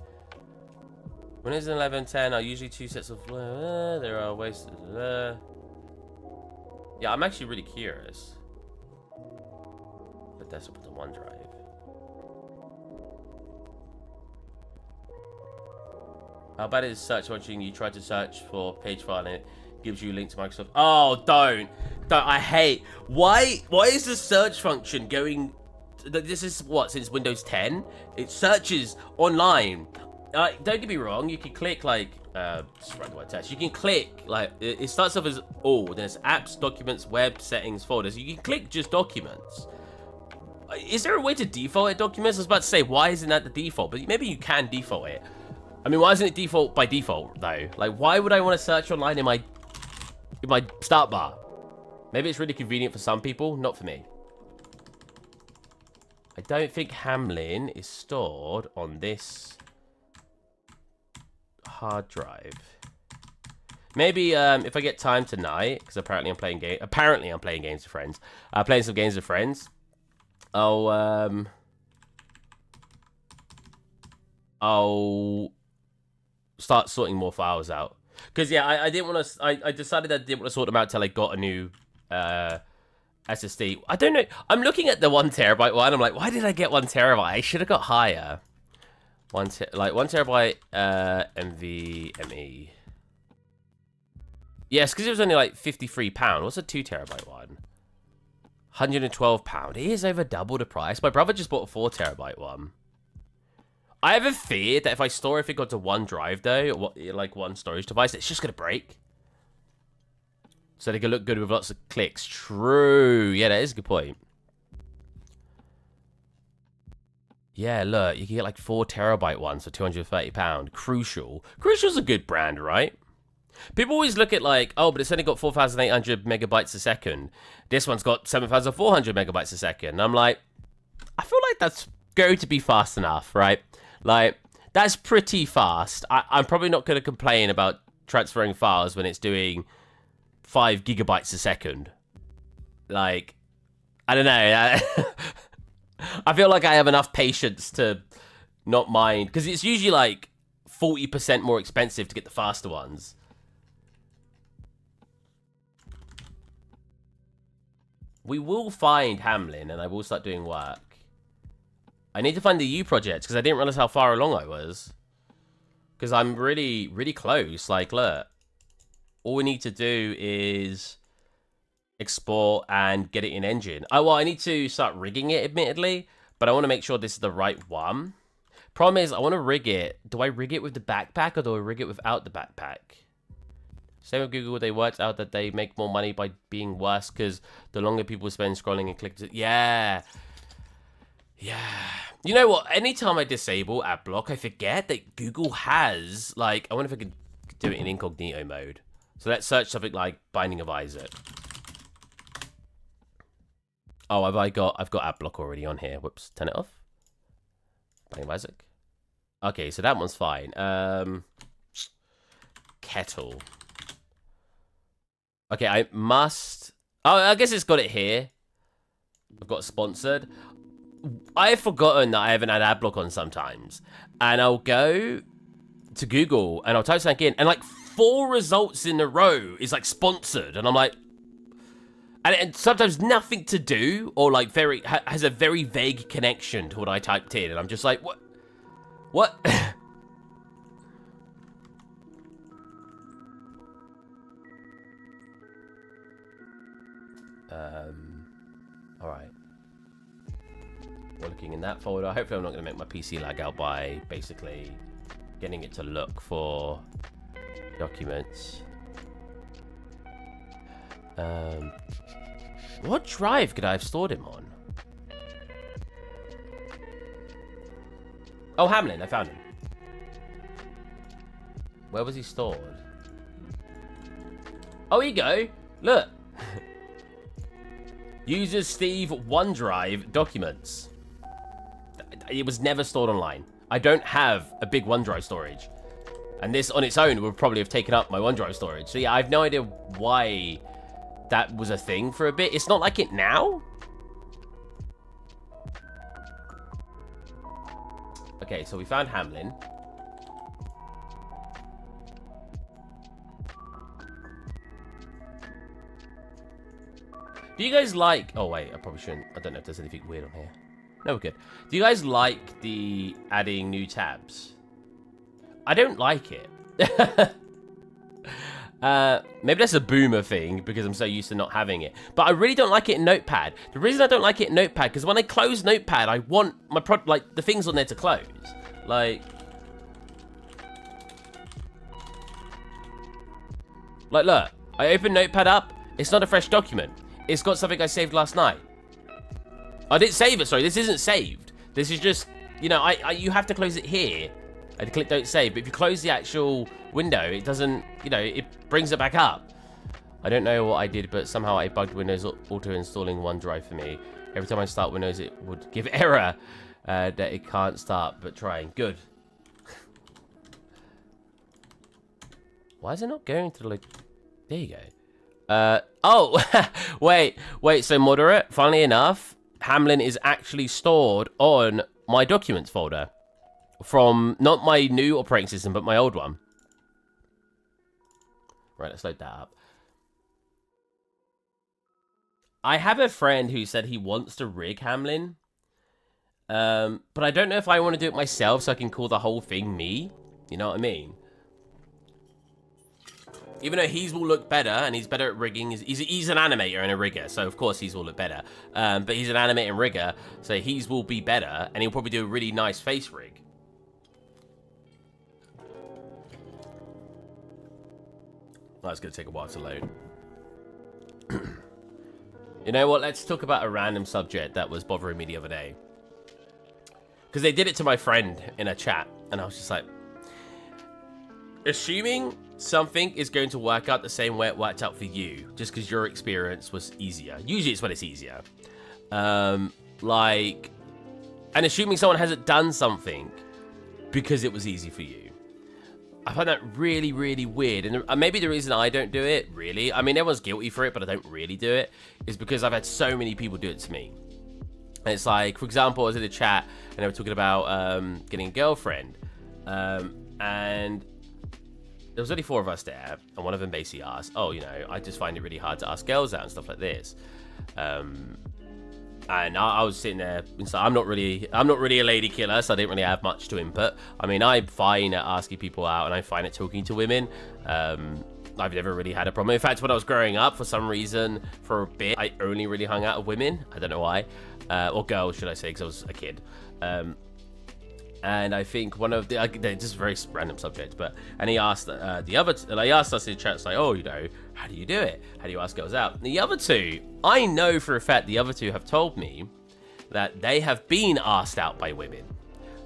Windows 11, 10 are usually 2 sets of... there are ways to... Yeah, I'm actually really curious. But that's up to OneDrive. How bad is search watching? You try to search for page file and it gives you a link to Microsoft. Oh, don't. I hate. Why is the search function going? This is what, since Windows 10? It searches online. Don't get me wrong. You can click like, just write the word test. You can click like, it starts off as all. Then it's apps, documents, web, settings, folders. You can click just documents. Is there a way to default it documents? I was about to say, why isn't that the default? But maybe you can default it. I mean, why isn't it default by default, though? Like, why would I want to search online in my start bar? Maybe it's really convenient for some people, not for me. I don't think Hamlin is stored on this hard drive. Maybe if I get time tonight, because apparently I'm playing games with friends. Playing some games with friends. I'll start sorting more files out, because yeah, I didn't want to. I decided I didn't want to sort them out till I got a new SSD. I don't know. I'm looking at the 1 terabyte one. I'm like, why did I get 1 terabyte? I should have got higher. 1 terabyte NVMe. Yes, because it was only like £53. What's a 2 terabyte one? £112. It is over double the price. My brother just bought a 4 terabyte one. I have a fear that if I store everything onto one drive, though, like one storage device, it's just going to break. So they can look good with lots of clicks. True. Yeah, that is a good point. Yeah, look, you can get like 4 terabyte ones for £230. Crucial. Crucial's a good brand, right? People always look at like, oh, but it's only got 4,800 megabytes a second. This one's got 7,400 megabytes a second. And I'm like, I feel like that's going to be fast enough, right? Like, that's pretty fast. I'm probably not going to complain about transferring files when it's doing 5 gigabytes a second. Like, I don't know. I feel like I have enough patience to not mind. Because it's usually like 40% more expensive to get the faster ones. We will find Hamlin, and I will start doing work. I need to find the U project, because I didn't realize how far along I was. Because I'm really, really close. Like, look. All we need to do is export and get it in engine. Well, I need to start rigging it, admittedly. But I want to make sure this is the right one. Problem is, I want to rig it. Do I rig it with the backpack or do I rig it without the backpack? Same with Google, they worked out that they make more money by being worse because the longer people spend scrolling and clicking. Yeah. Yeah. You know what? Anytime I disable ad block, I forget that Google has, like, I wonder if I could do it in incognito mode. So let's search something like Binding of Isaac. Oh, I've got ad block already on here. Whoops, turn it off. Binding of Isaac. Okay, so that one's fine. Kettle. Okay, I must... Oh, I guess it's got it here. I've got sponsored. I've forgotten that I haven't had adblock on sometimes. And I'll go to Google and I'll type something in. And like 4 results in a row is like sponsored. And I'm like... And sometimes nothing to do or like has a very vague connection to what I typed in. And I'm just like, what? What? All right. We're looking in that folder. Hopefully I'm not going to make my PC lag out by basically getting it to look for documents. What drive could I have stored him on? Oh, Hamlin, I found him. Where was he stored? Oh, here you go. Look. User Steve OneDrive documents. It was never stored online. I don't have a big OneDrive storage. And this on its own would probably have taken up my OneDrive storage. So yeah, I have no idea why that was a thing for a bit. It's not like it now. Okay, so we found Hamlin. Do you guys like... Oh, wait, I probably shouldn't. I don't know if there's anything weird on here. No, we're good. Do you guys like the adding new tabs? I don't like it. Maybe that's a boomer thing because I'm so used to not having it. But I really don't like it in Notepad. The reason I don't like it in Notepad, because when I close Notepad, I want my like the things on there to close. Like, look, I open Notepad up. It's not a fresh document. It's got something I saved last night. I didn't save it, sorry. This isn't saved. This is just, you know, you have to close it here. And click don't save. But if you close the actual window, it doesn't, you know, it brings it back up. I don't know what I did, but somehow I bugged Windows auto-installing OneDrive for me. Every time I start Windows, it would give error that it can't start, but trying. Good. Why is it not going to, like... There you go. Oh, wait, so moderate, funnily enough, Hamlin is actually stored on my documents folder. From, not my new operating system, but my old one. Right, let's load that up. I have a friend who said he wants to rig Hamlin. But I don't know if I want to do it myself so I can call the whole thing me. You know what I mean? Even though he's will look better, and he's better at rigging. He's an animator and a rigger, so of course he's will look better. But he's an animator and rigger, so he's will be better, and he'll probably do a really nice face rig. That's going to take a while to load. You know what? Let's talk about a random subject that was bothering me the other day. Because they did it to my friend in a chat, and I was just like... Assuming something is going to work out the same way it worked out for you, just because your experience was easier. Usually it's when it's easier. Like... And assuming someone hasn't done something because it was easy for you. I find that really, really weird. And maybe the reason I don't do it, really, I mean, everyone's guilty for it, but I don't really do it, is because I've had so many people do it to me. And it's like, for example, I was in a chat, and they were talking about getting a girlfriend. And there was only 4 of us there, and one of them basically asked, oh, you know, I just find it really hard to ask girls out and stuff like this. And I was sitting there, and so I'm not really a lady killer, so I didn't really have much to input. I mean, I'm fine at asking people out, and I'm fine at talking to women. I've never really had a problem. In fact, when I was growing up, for some reason, for a bit, I only really hung out with women. I don't know why. Or girls, should I say, because I was a kid. And I think one of the, this is a very random subject, but, and he asked the other, and I asked us in chat, it's like, oh, you know, how do you do it? How do you ask girls out? And the other two, I know for a fact the other two have told me that they have been asked out by women.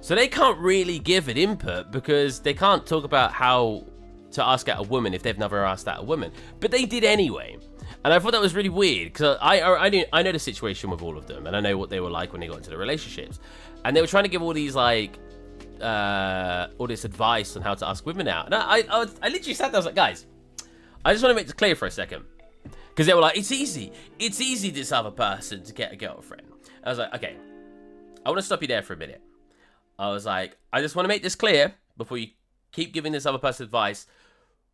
So they can't really give an input because they can't talk about how to ask out a woman if they've never asked out a woman. But they did anyway. And I thought that was really weird because I know the situation with all of them, and I know what they were like when they got into the relationships. And they were trying to give all these like, all this advice on how to ask women out. And I literally sat there, I was like, guys, I just want to make this clear for a second. Because they were like, it's easy this other person to get a girlfriend. I was like, okay, I want to stop you there for a minute. I was like, I just want to make this clear before you keep giving this other person advice.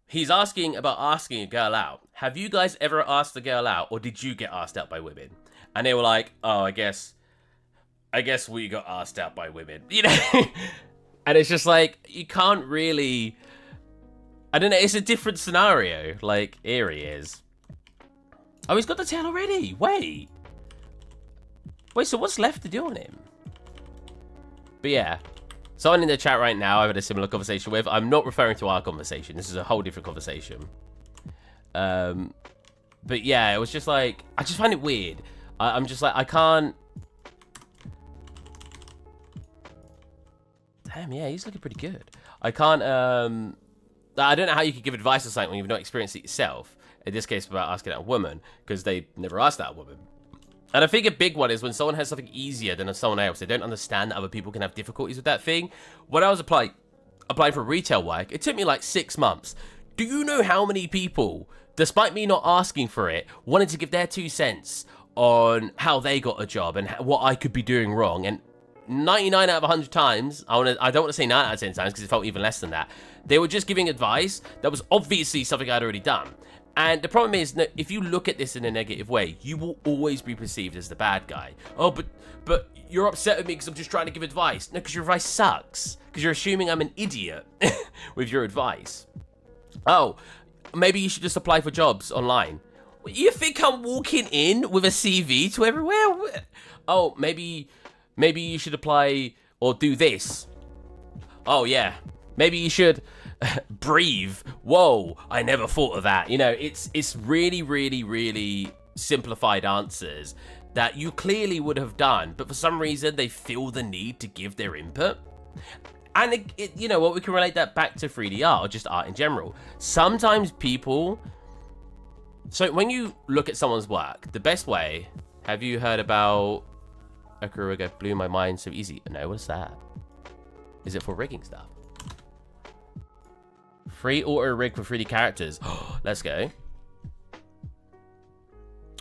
He's asking about asking a girl out. Have you guys ever asked a girl out, or did you get asked out by women? And they were like, oh, I guess we got asked out by women, you know? And it's just like, you can't really, I don't know, it's a different scenario. Like, here he is. Oh, he's got the tail already. Wait, so what's left to do on him? But yeah, someone in the chat right now I've had a similar conversation with. I'm not referring to our conversation. This is a whole different conversation. But yeah, it was just like, I just find it weird. I'm just like, I can't. Damn, yeah, he's looking pretty good. I can't, I don't know how you could give advice to something when you've not experienced it yourself. In this case, about asking out a woman, because they never asked out a woman. And I think a big one is when someone has something easier than someone else, they don't understand that other people can have difficulties with that thing. When I was applying for retail work, it took me like 6 months. Do you know how many people, despite me not asking for it, wanted to give their 2 cents on how they got a job and what I could be doing wrong? And 99 out of 100 times, I don't want to say 9 out of 10 times because it felt even less than that, they were just giving advice that was obviously something I'd already done. And the problem is, if you look at this in a negative way, you will always be perceived as the bad guy. Oh, but you're upset with me because I'm just trying to give advice. No, because your advice sucks. Because you're assuming I'm an idiot with your advice. Oh, maybe you should just apply for jobs online. You think I'm walking in with a CV to everywhere? Oh, maybe you should apply or do this. Oh, yeah. Maybe you should breathe. Whoa, I never thought of that. You know, it's really, really, really simplified answers that you clearly would have done, but for some reason they feel the need to give their input. And you know what, we can relate that back to 3D art or just art in general. Sometimes people, so when you look at someone's work, the best way, have you heard about Okuruga blew my mind so easy? No, what's that? Is it for rigging stuff? Free auto rig for 3D characters. Let's go.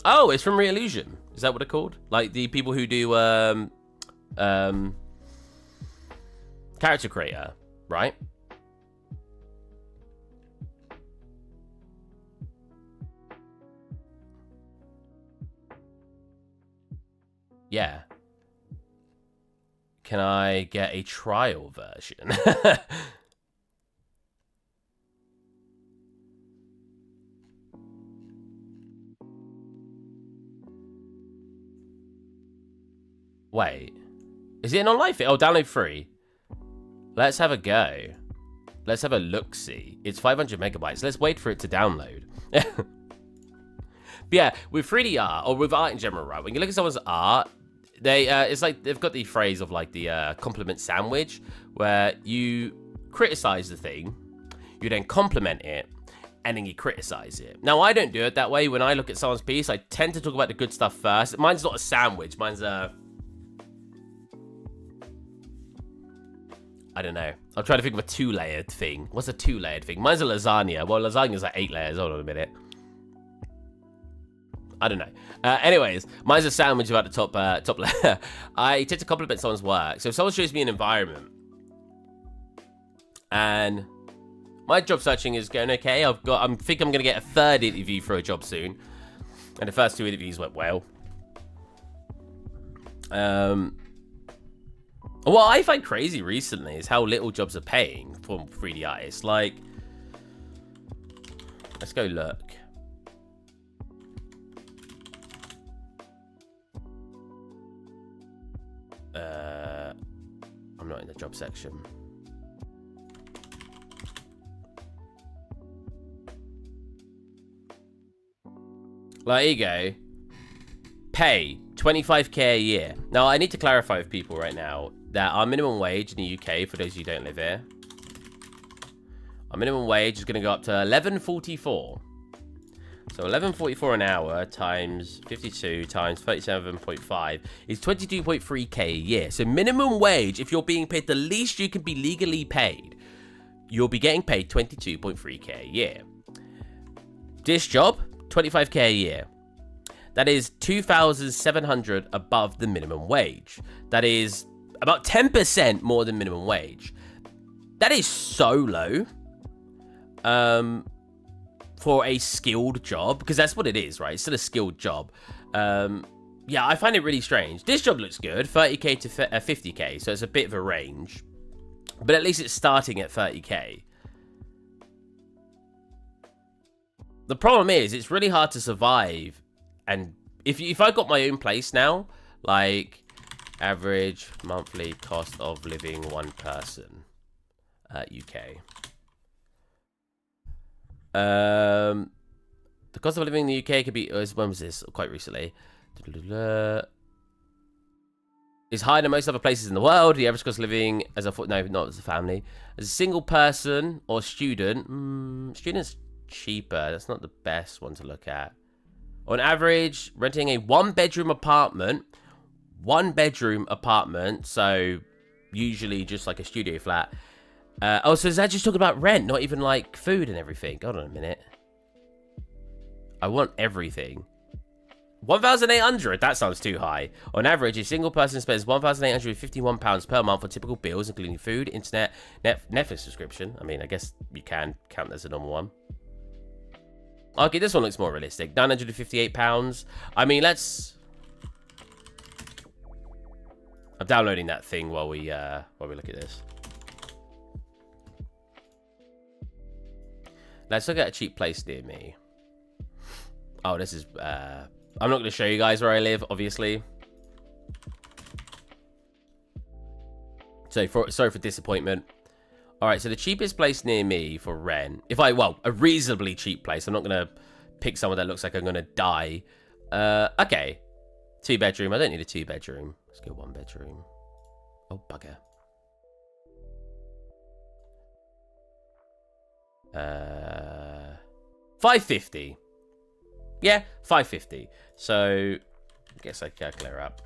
Oh, it's from Reallusion. Is that what they're called? Like the people who do character creator, right? Yeah. Can I get a trial version? Wait, is it an online thing? Oh, download free. Let's have a go. Let's have a look-see. It's 500 megabytes. Let's wait for it to download. But yeah, with 3D art, or with art in general, right? When you look at someone's art, they it's like they've got the phrase of like the compliment sandwich, where you criticize the thing, you then compliment it, and then you criticize it. Now, I don't do it that way. When I look at someone's piece, I tend to talk about the good stuff first. Mine's not a sandwich. Mine's a... I don't know. I'm trying to think of a 2-layered thing. What's a 2-layered thing? Mine's a lasagna. Well, lasagna's like 8 layers. Hold on a minute. I don't know. Anyways, mine's a sandwich about the top layer. I tend to compliment someone's work. So if someone shows me an environment, and my job searching is going okay, I think I'm gonna get a 3rd interview for a job soon, and the first 2 interviews went well. What I find crazy recently is how little jobs are paying for 3D artists. Like, let's go look. I'm not in the job section. Like, here you go. Pay 25k a year. Now, I need to clarify with people right now that our minimum wage in the UK, for those of you who don't live here, our minimum wage is going to go up to 11.44. So 11.44 an hour times 52 times 37.5 is 22.3k a year. So minimum wage, if you're being paid the least you can be legally paid, you'll be getting paid 22.3k a year. This job, 25k a year. That is 2,700 above the minimum wage. That is about 10% more than minimum wage. That is so low. For a skilled job, because that's what it is, right? It's still a skilled job. Yeah, I find it really strange. This job looks good, 30k to 50k, so it's a bit of a range. But at least it's starting at 30k. The problem is, it's really hard to survive. And if I got my own place now, like, average monthly cost of living one person at UK. The cost of living in the UK could be, when was this? Quite recently. Is higher than most other places in the world. The average cost of living as a, no, not as a family. As a single person or student, student's cheaper. That's not the best one to look at. On average, renting a one-bedroom apartment, so usually just like a studio flat. Oh, so is that just talking about rent, not even like food and everything? Hold on a minute. I want everything. 1,800, that sounds too high. On average, a single person spends £1,851 per month on typical bills, including food, internet, Netflix subscription. I mean, I guess you can count as a normal one. Okay, this one looks more realistic. £958. I mean, let's... I'm downloading that thing while we look at this. Let's look at a cheap place near me. Oh, this is... I'm not going to show you guys where I live, obviously. Sorry for disappointment. Alright, so the cheapest place near me for rent... well, a reasonably cheap place. I'm not going to pick someone that looks like I'm going to die. Okay. 2-bedroom. I don't need a 2-bedroom. Let's go 1-bedroom. Oh, bugger. 550. Yeah, 550. So, I guess I calculate her up.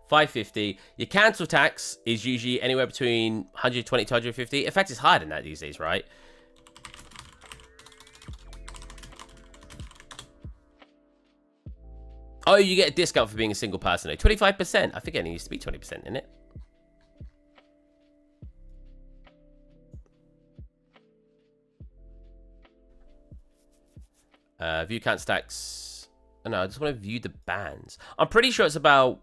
550. Your council tax is usually anywhere between 120 to 150. In fact, it's higher than that these days, right? Oh, you get a discount for being a single person. 25%. I forget it used to be 20%, isn't it? View council tax. Oh, no, I just want to view the bands. I'm pretty sure it's about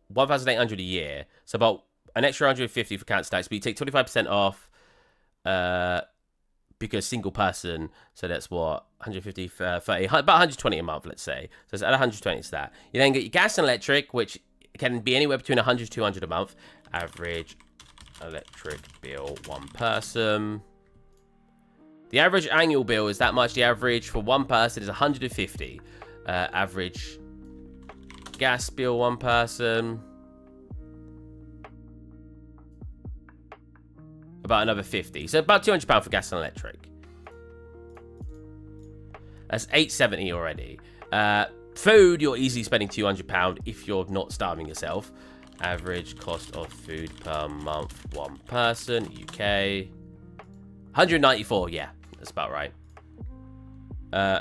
1,800 a year. So about an extra 150 for council tax. But you take 25% off because single person. So that's what? 150, 30, about 120 a month, let's say. So it's at 120 to that. You then get your gas and electric, which can be anywhere between 100 to 200 a month. Average electric bill, one person. The average annual bill is that much. The average for one person is 150. Average gas bill, one person. About another 50. So about £200 for gas and electric. That's £870 already. Food, you're easily spending £200 if you're not starving yourself. Average cost of food per month, one person, UK. 194, yeah, that's about right.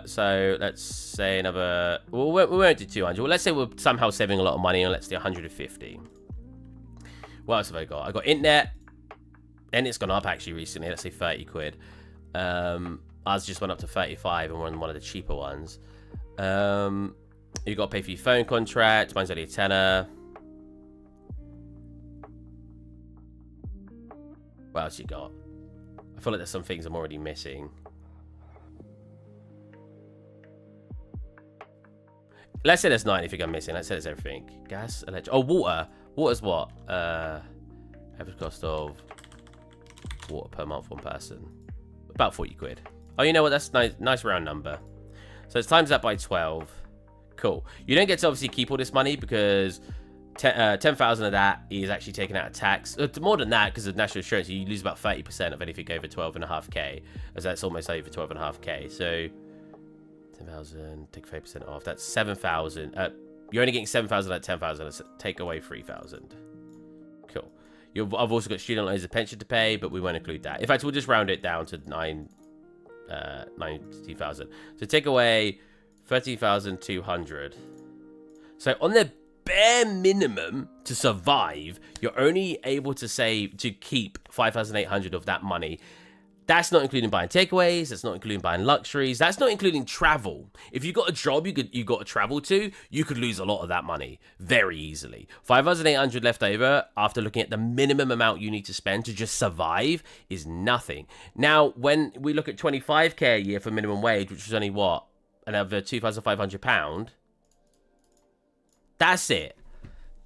So let's say another... Well, we won't do 200. Well, let's say we're somehow saving a lot of money, and let's do 150. What else have I got? I got internet, and it's gone up actually recently. Let's say 30 quid. Ours just went up to 35, and we're on one of the cheaper ones. You got to pay for your phone contract. Mine's only a tenner. What else you got? I feel like there's some things I'm already missing. Let's say there's 90 if I'm missing. Let's say there's everything. Gas, electric. Oh, water. Water's what? Average cost of water per month, one person. About 40 quid. Oh, you know what? That's nice, nice round number. So it's times that by 12. Cool. You don't get to obviously keep all this money because 10,000 of that is actually taken out of tax. More than that, because of national insurance, you lose about 30% of anything over 12.5k, as that's almost over 12.5k. So 10,000, take 30% off. That's 7,000. You're only getting 7,000 at 10,000. Let's take away 3,000. Cool. I've also got student loans and pension to pay, but we won't include that. In fact, we'll just round it down to 90,000. So take away 30,200. So on the bare minimum to survive, you're only able to keep 5,800 of that money. That's not including buying takeaways. That's not including buying luxuries. That's not including travel. If you got a job you got to travel to, you could lose a lot of that money very easily. 5,800 left over after looking at the minimum amount you need to spend to just survive is nothing. Now, when we look at 25k a year for minimum wage, which is only what, another £2,500. That's it.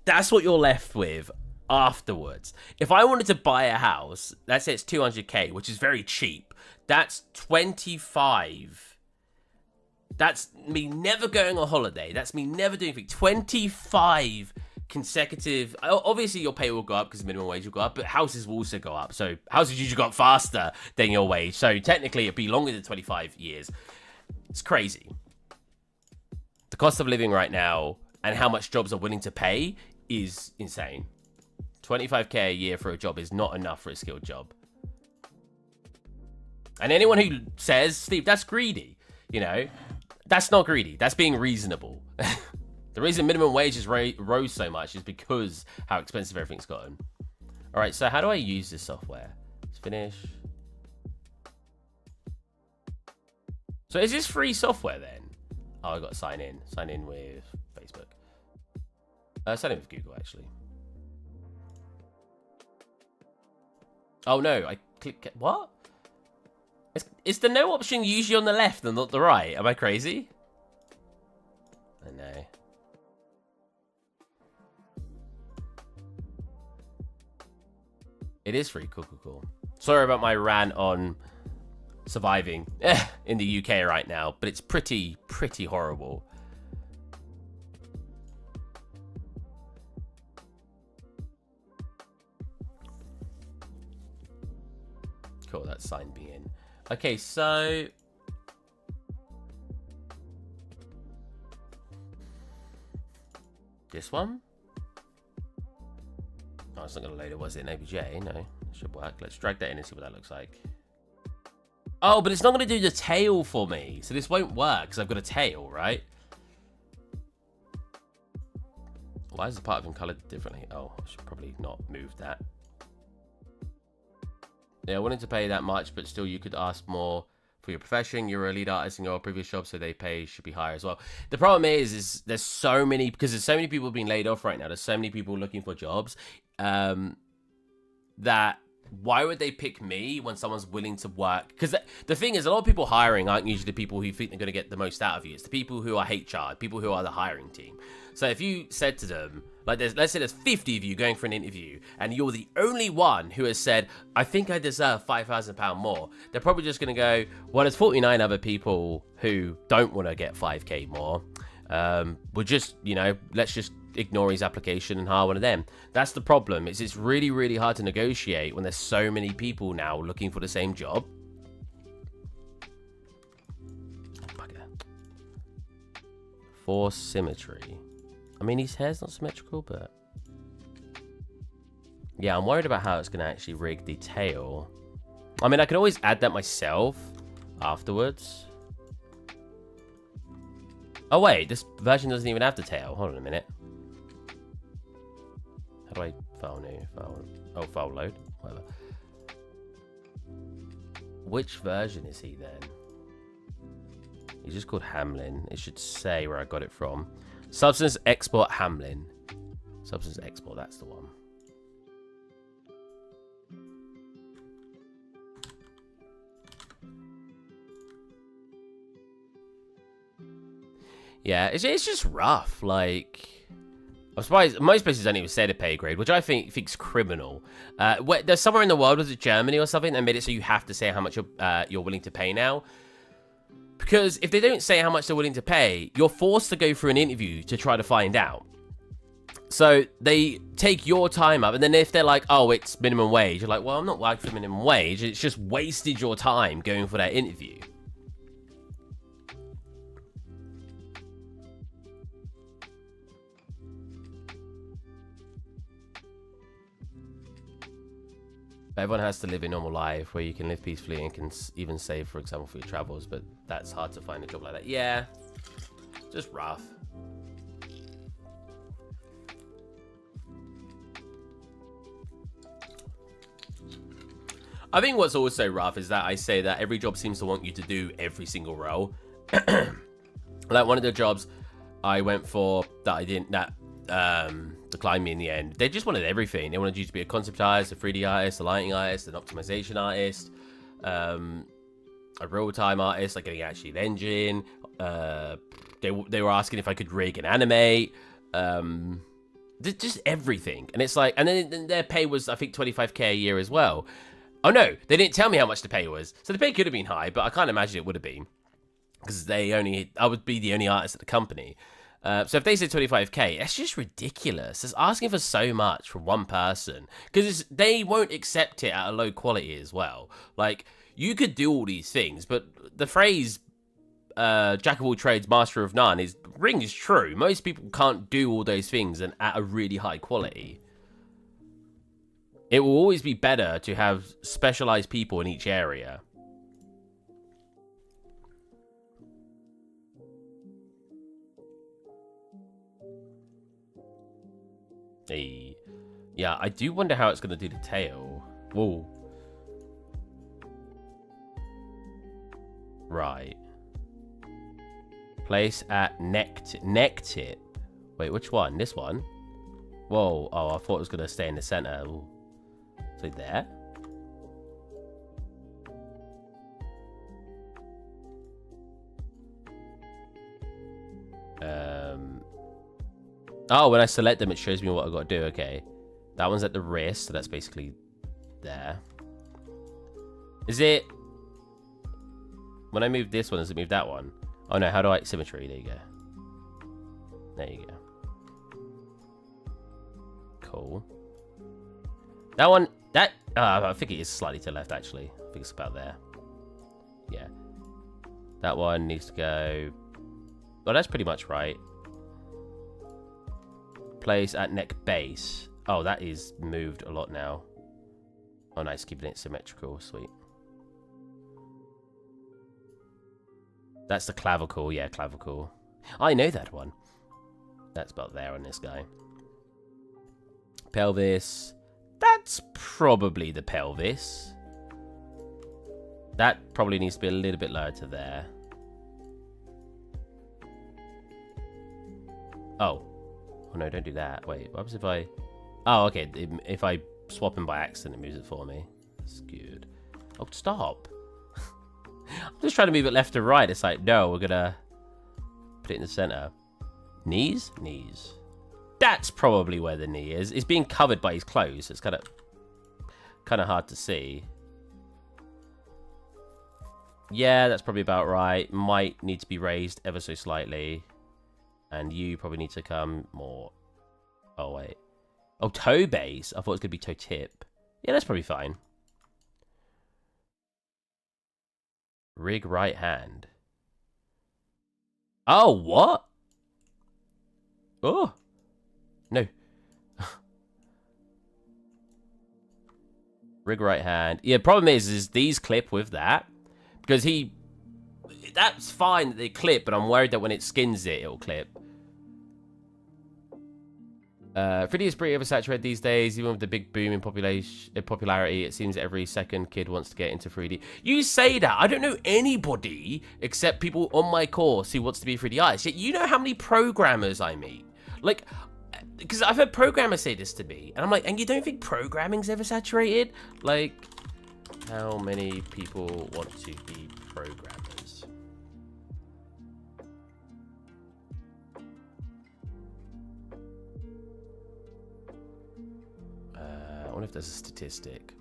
That's what you're left with afterwards. If I wanted to buy a house, let's say it's 200k, which is very cheap. That's 25. That's me never going on holiday. That's me never doing anything. 25 consecutive. Obviously, your pay will go up because minimum wage will go up, but houses will also go up. So houses usually go up faster than your wage. So technically, it'd be longer than 25 years. It's crazy. The cost of living right now and how much jobs are willing to pay is insane. 25k a year for a job is not enough for a skilled job. And anyone who says, Steve, that's greedy, you know, that's not greedy. That's being reasonable. The reason minimum wages rose so much is because how expensive everything's gotten. All right, so how do I use this software? Let's finish. So is this free software then? Oh, I got to sign in. Sign in with Facebook. Sign in with Google, actually. Oh, no. I click... What? Is the no option usually on the left and not the right? Am I crazy? I know. It is free. Cool, cool, cool. Sorry about my rant on surviving in the UK right now, but it's pretty horrible. Cool, that's signed me in. Okay, so this one? Oh, it's not gonna load it. Was it an OBJ? No, it should work. Let's drag that in and see what that looks like. Oh, but it's not gonna do the tail for me, so this won't work because I've got a tail, right? Why is the part of him colored differently? Oh, I should probably not move that. Yeah, I wanted to pay that much, but still you could ask more for your profession. You're a lead artist in your previous job, so they pay should be higher as well. The problem is there's so many, because there's so many people being laid off right now. There's so many people looking for jobs that why would they pick me when someone's willing to work? Because the thing is, a lot of people hiring aren't usually the people who think they're going to get the most out of you. It's the people who are HR, people who are the hiring team. So if you said to them, like, let's say there's 50 of you going for an interview, and you're the only one who has said, I think I deserve £5,000 more, they're probably just going to go, well, there's 49 other people who don't want to get 5k more. We'll just, you know, let's just ignore his application and hire one of them. That's the problem. It's really, really hard to negotiate when there's so many people now looking for the same job. Bugger. Force symmetry. I mean, his hair's not symmetrical, but yeah, I'm worried about how it's going to actually rig the tail. I mean, I can always add that myself afterwards. Oh, wait, this version doesn't even have the tail. Hold on a minute. How do I file new? File load? Whatever. Which version is he then? He's just called Hamlin. It should say where I got it from. Substance Export Hamlin. Substance Export, that's the one. Yeah, it's just rough. Like, I'm surprised most places don't even say the pay grade, which I think's criminal. There's somewhere in the world, was it Germany or something, that made it so you have to say how much you're willing to pay now. Because if they don't say how much they're willing to pay, you're forced to go through an interview to try to find out. So they take your time up, and then if they're like, oh, it's minimum wage, you're like, well, I'm not working for minimum wage. It's just wasted your time going for that interview. Everyone has to live a normal life where you can live peacefully and can even save, for example, for your travels, but that's hard to find a job like that. Yeah, just rough. I think what's also rough is that I say that every job seems to want you to do every single role. Like one of the jobs I went for that declined me in the end. They just wanted everything. They wanted you to be a concept artist, a 3D artist, a lighting artist, an optimization artist, a real-time artist, like getting actually an engine. They were asking if I could rig and animate. Just everything. And it's like, and then their pay was, I think, 25k a year as well. Oh no, they didn't tell me how much the pay was. So the pay could have been high, but I can't imagine it would have been. Because I would be the only artist at the company. So if they say 25k, that's just ridiculous. It's asking for so much from one person. Because they won't accept it at a low quality as well. Like, you could do all these things, but the phrase, jack of all trades, master of none, rings true. Most people can't do all those things and at a really high quality. It will always be better to have specialized people in each area. Hey. Yeah, I do wonder how it's going to do the tail. Whoa. Right. Place at neck tip. Wait, which one? This one? Whoa. Oh, I thought it was going to stay in the center. Ooh. So there. Oh, when I select them, it shows me what I've got to do. Okay. That one's at the wrist, so that's basically there. Is it... When I move this one, does it move that one? Oh, no. How do I... Symmetry. There you go. There you go. Cool. That one... That... I think it is slightly to the left, actually. I think it's about there. Yeah. That one needs to go... Well, that's pretty much right. Place at neck base. Oh, that is moved a lot now. Oh, nice. Keeping it symmetrical. Sweet. That's the clavicle. Yeah, clavicle. I know that one. That's about there on this guy. Pelvis. That's probably the pelvis. That probably needs to be a little bit lower to there. Oh. Oh no, don't do that. Wait, what happens if I... Oh, okay. If I swap him by accident, it moves it for me. That's good. Oh, stop. I'm just trying to move it left to right. It's like, no, we're gonna put it in the center. Knees? Knees. That's probably where the knee is. It's being covered by his clothes. So it's kind of hard to see. Yeah, that's probably about right. Might need to be raised ever so slightly. And you probably need to come more... Oh, wait. Oh, toe base. I thought it was going to be toe tip. Yeah, that's probably fine. Rig right hand. Oh, what? Oh. No. Rig right hand. Yeah, problem is these clip with that. Because that's fine that they clip, but I'm worried that when it skins it, it'll clip. 3D is pretty oversaturated these days, even with the big boom in popularity. It seems every second kid wants to get into 3D. You say that. I don't know anybody except people on my course who wants to be a 3D artist. Yet you know how many programmers I meet. Like, because I've heard programmers say this to me, and I'm like, and you don't think programming's oversaturated? Like, how many people want to be programmers? wonder if there's a statistic.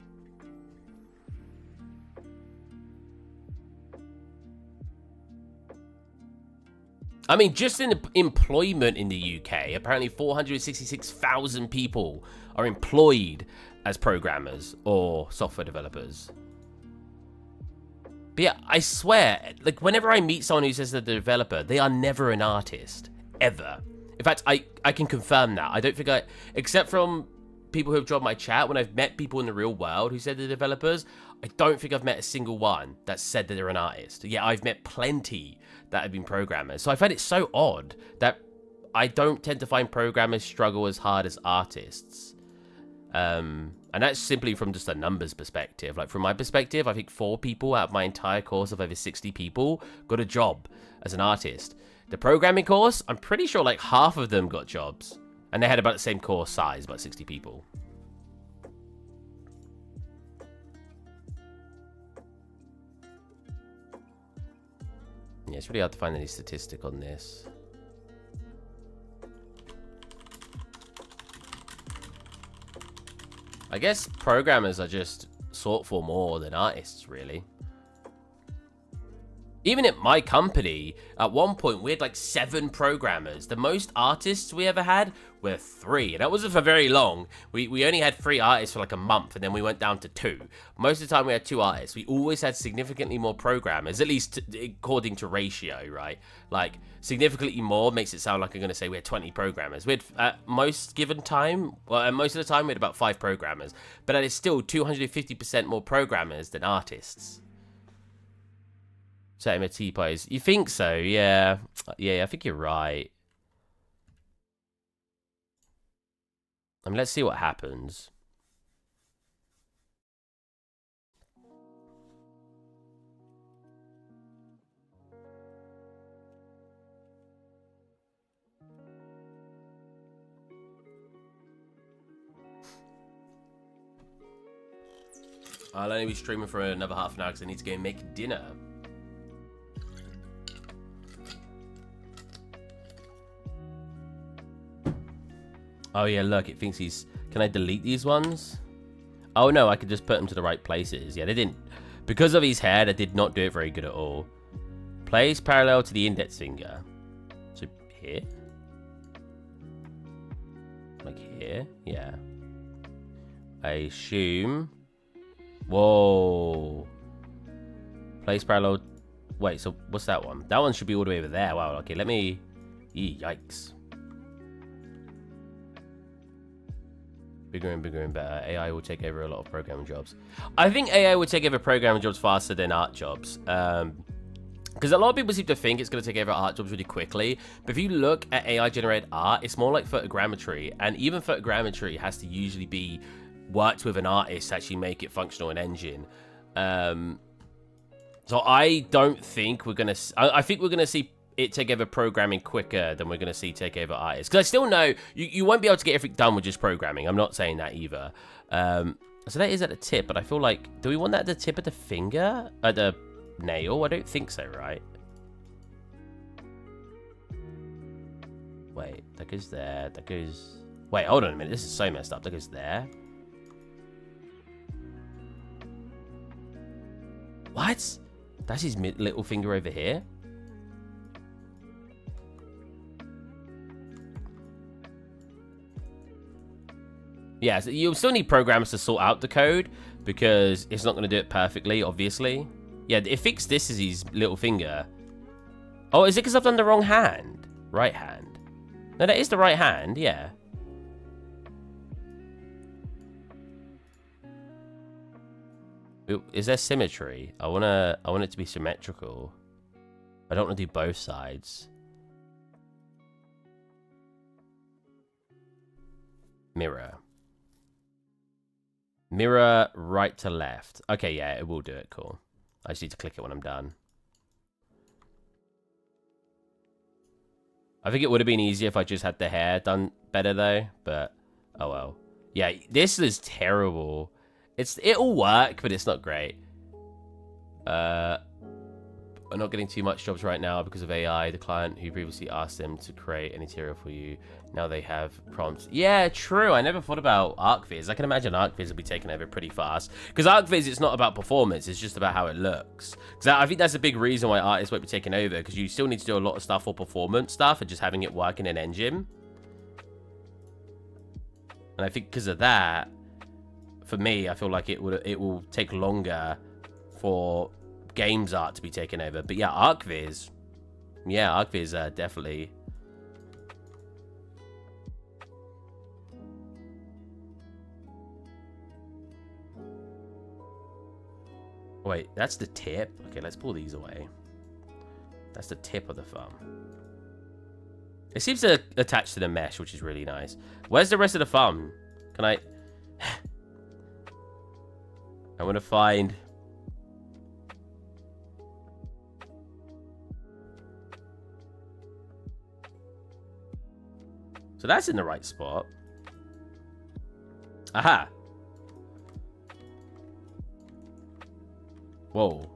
I mean, just in employment in the UK, apparently 466,000 people are employed as programmers or software developers. But yeah, I swear, like, whenever I meet someone who says they're a developer, they are never an artist. Ever. In fact, I can confirm that. I don't think except from people who have joined my chat, when I've met people in the real world who said they're developers, I don't think I've met a single one that said that they're an artist. Yeah, I've met plenty that have been programmers. So I find it so odd that I don't tend to find programmers struggle as hard as artists. And that's simply from just a numbers perspective. Like, from my perspective, I think 4 people out of my entire course of over 60 people got a job as an artist. The programming course, I'm pretty sure like half of them got jobs. And they had about the same course size, about 60 people. Yeah, it's really hard to find any statistic on this. I guess programmers are just sought for more than artists, really. Even at my company, at one point, we had like 7 programmers. The most artists we ever had were 3. And that wasn't for very long. We only had 3 artists for like a month, and then we went down to 2. Most of the time, we had 2 artists. We always had significantly more programmers, at least according to ratio, right? Like, significantly more makes it sound like I'm going to say we had 20 programmers. We had, at most given time, well, at most of the time, we had about 5 programmers. But that is still 250% more programmers than artists. Setting a T-pose. You think so? Yeah. Yeah, I think you're right. I mean, let's see what happens. I'll only be streaming for another half an hour because I need to go and make dinner. Oh yeah, look, it thinks he's... Can I delete these ones? Oh no, I could just put them to the right places. Yeah, they didn't... Because of his hair, they did not do it very good at all. Place parallel to the index finger. So, here? Like here? Yeah. I assume... Whoa. Place parallel... Wait, so what's that one? That one should be all the way over there. Wow, okay, let me... Yikes. Bigger and bigger and better. AI will take over a lot of programming jobs. I think AI will take over programming jobs faster than art jobs. Because a lot of people seem to think it's going to take over art jobs really quickly. But if you look at AI-generated art, it's more like photogrammetry. And even photogrammetry has to usually be worked with an artist to actually make it functional in Engine. So I don't think we're going to... I think we're going to see it take over programming quicker than we're going to see take over artists. Because I still know you won't be able to get everything done with just programming. I'm not saying that either. So that is at the tip, but I feel like... Do we want that at the tip of the finger? At the nail? I don't think so, right? Wait, that goes there. That goes... Wait, hold on a minute. This is so messed up. That goes there. What? That's his little finger over here? Yeah, so you'll still need programs to sort out the code because it's not going to do it perfectly, obviously. Yeah, it fixed this as his little finger. Oh, is it because I've done the wrong hand? Right hand. No, that is the right hand, yeah. Is there symmetry? I want it to be symmetrical. I don't want to do both sides. Mirror. Mirror right to left. Okay, yeah, it will do it. Cool. I just need to click it when I'm done. I think it would have been easier if I just had the hair done better, though. But, oh well. Yeah, this is terrible. It'll work, but it's not great. are not getting too much jobs right now because of AI. The client who previously asked them to create an interior for you, now they have prompts. Yeah, true. I never thought about ArcViz. I can imagine ArcViz will be taken over pretty fast. Because ArcViz, it's not about performance. It's just about how it looks. Because I think that's a big reason why artists won't be taken over. Because you still need to do a lot of stuff for performance stuff and just having it work in an engine. And I think because of that, for me, I feel like it will take longer for games art to be taken over. But yeah, ArcViz. Yeah, ArcViz definitely. Wait, that's the tip? Okay, let's pull these away. That's the tip of the thumb. It seems to attach to the mesh, which is really nice. Where's the rest of the thumb? Can I... I want to find... So that's in the right spot. Aha! Whoa.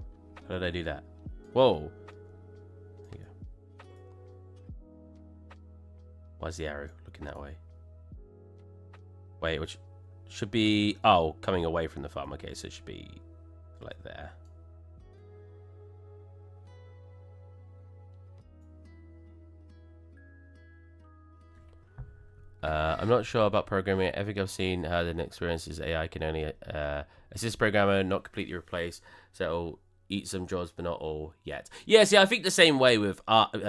How did I do that? Whoa. There you go. Why's the arrow looking that way? Wait, which should be... Oh, coming away from the thumb. Okay, so it should be like there. I'm not sure about programming. Everything I've seen, had an experience is AI can only assist programmer, not completely replace. So it'll eat some jobs, but not all yet. Yeah, see, I think the same way with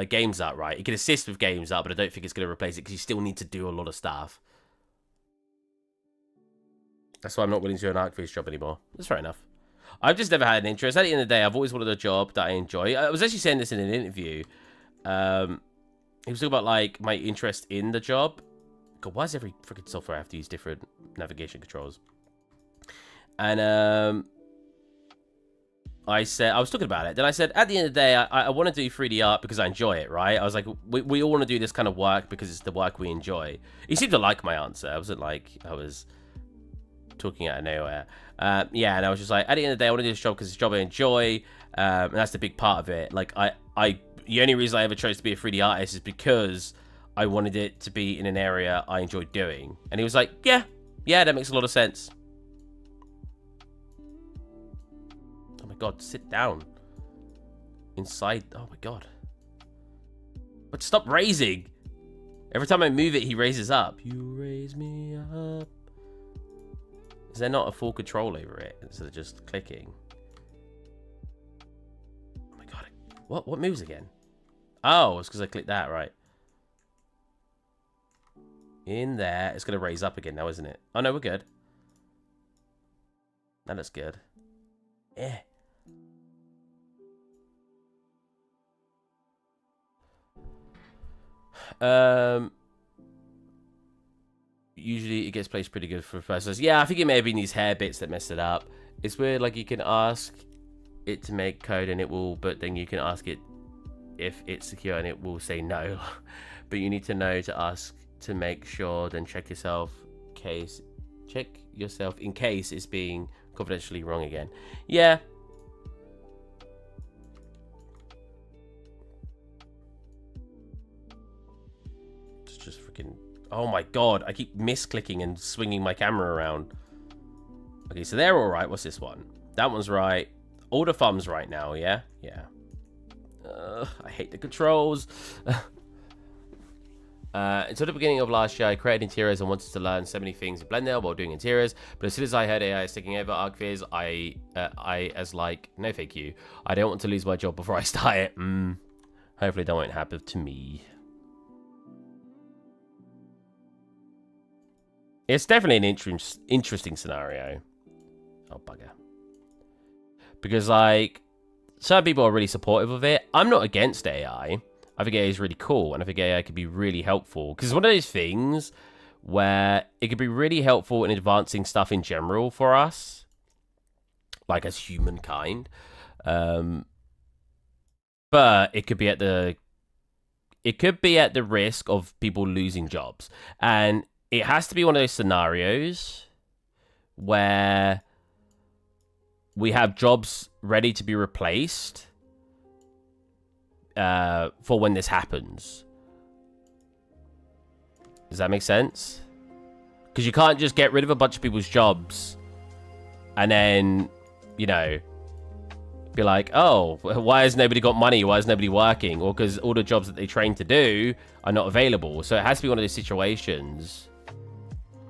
games art, right? It can assist with games art, but I don't think it's going to replace it because you still need to do a lot of stuff. That's why I'm not willing to do an ArcViz job anymore. That's fair enough. I've just never had an interest. At the end of the day, I've always wanted a job that I enjoy. I was actually saying this in an interview. He was talking about, like, my interest in the job. God, why does every freaking software have to use different navigation controls? And I said, I was talking about it. Then I said, at the end of the day, I want to do 3D art because I enjoy it, right? I was like, we all want to do this kind of work because it's the work we enjoy. He seemed to like my answer. I wasn't like, I was talking out of nowhere. Yeah, and I was just like, at the end of the day, I want to do this job because it's a job I enjoy. And that's the big part of it. Like, the only reason I ever chose to be a 3D artist is because I wanted it to be in an area I enjoyed doing. And he was like, yeah, that makes a lot of sense. Oh my god, sit down. Inside, oh my god. But stop raising. Every time I move it, he raises up. You raise me up. Is there not a full control over it instead of just clicking? Oh my god, what moves again? Oh, it's because I clicked that, right. In there. It's going to raise up again now, isn't it? Oh, no, we're good. That looks good. Yeah. Usually it gets placed pretty good for professors. Yeah, I think it may have been these hair bits that messed it up. It's weird, like you can ask it to make code and it will, but then you can ask it if it's secure and it will say no. But you need to know to ask to make sure, then check yourself in case it's being confidentially wrong again. Yeah. It's just freaking... Oh my god, I keep misclicking and swinging my camera around. Okay, so they're alright. What's this one? That one's right. All the thumbs right now, yeah? Yeah. I hate the controls. Until the beginning of last year, I created interiors and wanted to learn so many things in Blender while doing interiors. But as soon as I heard AI is taking over ArcViz, I as like, no thank you. I don't want to lose my job before I start it. Hopefully that won't happen to me. It's definitely an interesting scenario. Oh, bugger. Because, like, some people are really supportive of it. I'm not against AI. I think AI is really cool, and I think AI could be really helpful. Because it's one of those things where it could be really helpful in advancing stuff in general for us, like as humankind. But it could be at the risk of people losing jobs. And it has to be one of those scenarios where we have jobs ready to be replaced, for when this happens. Does that make sense? Because you can't just get rid of a bunch of people's jobs and then, you know, be like, oh, why has nobody got money? Why is nobody working? Or because all the jobs that they trained to do are not available. So it has to be one of those situations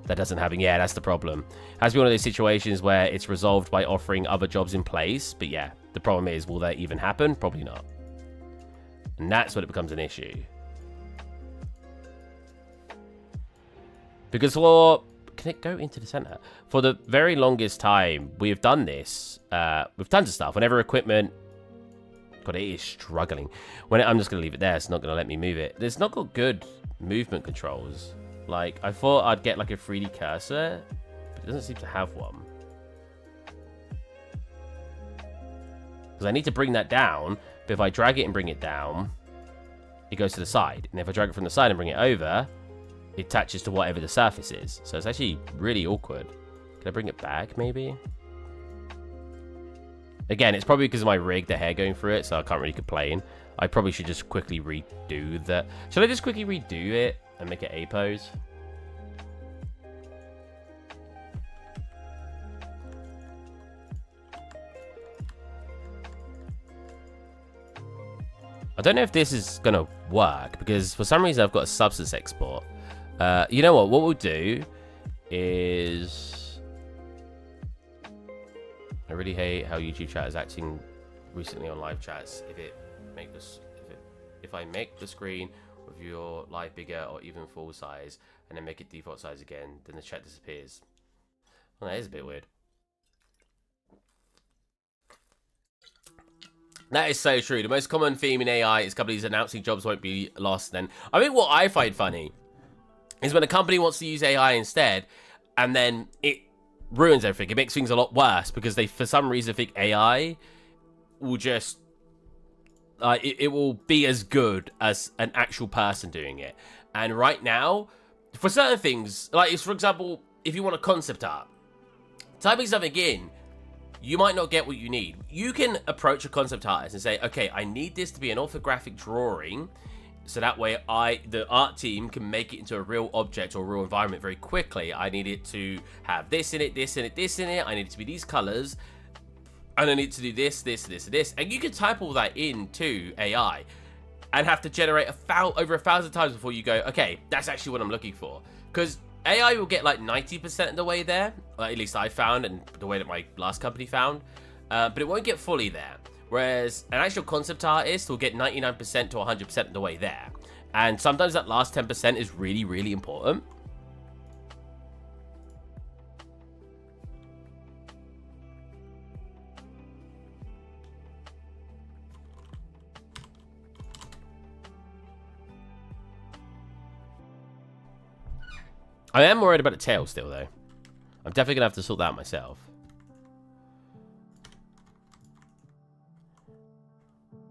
that doesn't happen. Yeah, that's the problem. It has to be one of those situations where it's resolved by offering other jobs in place. But yeah, the problem is, will that even happen? Probably not. And that's when it becomes an issue. Because for... Can it go into the center? For the very longest time, we have done this with tons of stuff. Whenever equipment... God, it is struggling. I'm just going to leave it there. It's not going to let me move it. It's not got good movement controls. Like, I thought I'd get like a 3D cursor, but it doesn't seem to have one. Because I need to bring that down, but if I drag it and bring it down, it goes to the side. And if I drag it from the side and bring it over, it attaches to whatever the surface is. So it's actually really awkward. Can I bring it back, maybe? Again, it's probably because of my rig, the hair going through it, so I can't really complain. I probably should just quickly redo that. Should I just quickly redo it and make it A pose? I don't know if this is going to work, because for some reason I've got a substance export. You know what we'll do is... I really hate how YouTube chat is acting recently on live chats. If I make the screen with your live bigger or even full size and then make it default size again, then the chat disappears. Well, that is a bit weird. That is so true. The most common theme in AI is companies announcing jobs won't be lost then. I mean, what I find funny is when a company wants to use AI instead, and then it ruins everything. It makes things a lot worse because they, for some reason, think AI will just... it will be as good as an actual person doing it. And right now, for certain things, like, for example, if you want a concept art, typing something in, you might not get what you need. You can approach a concept artist and say, okay, I need this to be an orthographic drawing, so that way the art team can make it into a real object or a real environment very quickly. I need it to have this in it, this in it, this in it. I need it to be these colors. And I need to do this, this, this, and this. And you can type all that into AI and have to generate over 1,000 times before you go, okay, that's actually what I'm looking for. Because AI will get like 90% of the way there, at least I found, and the way that my last company found, but it won't get fully there. Whereas an actual concept artist will get 99% to 100% of the way there. And sometimes that last 10% is really, really important. I am worried about the tail still, though. I'm definitely going to have to sort that out myself.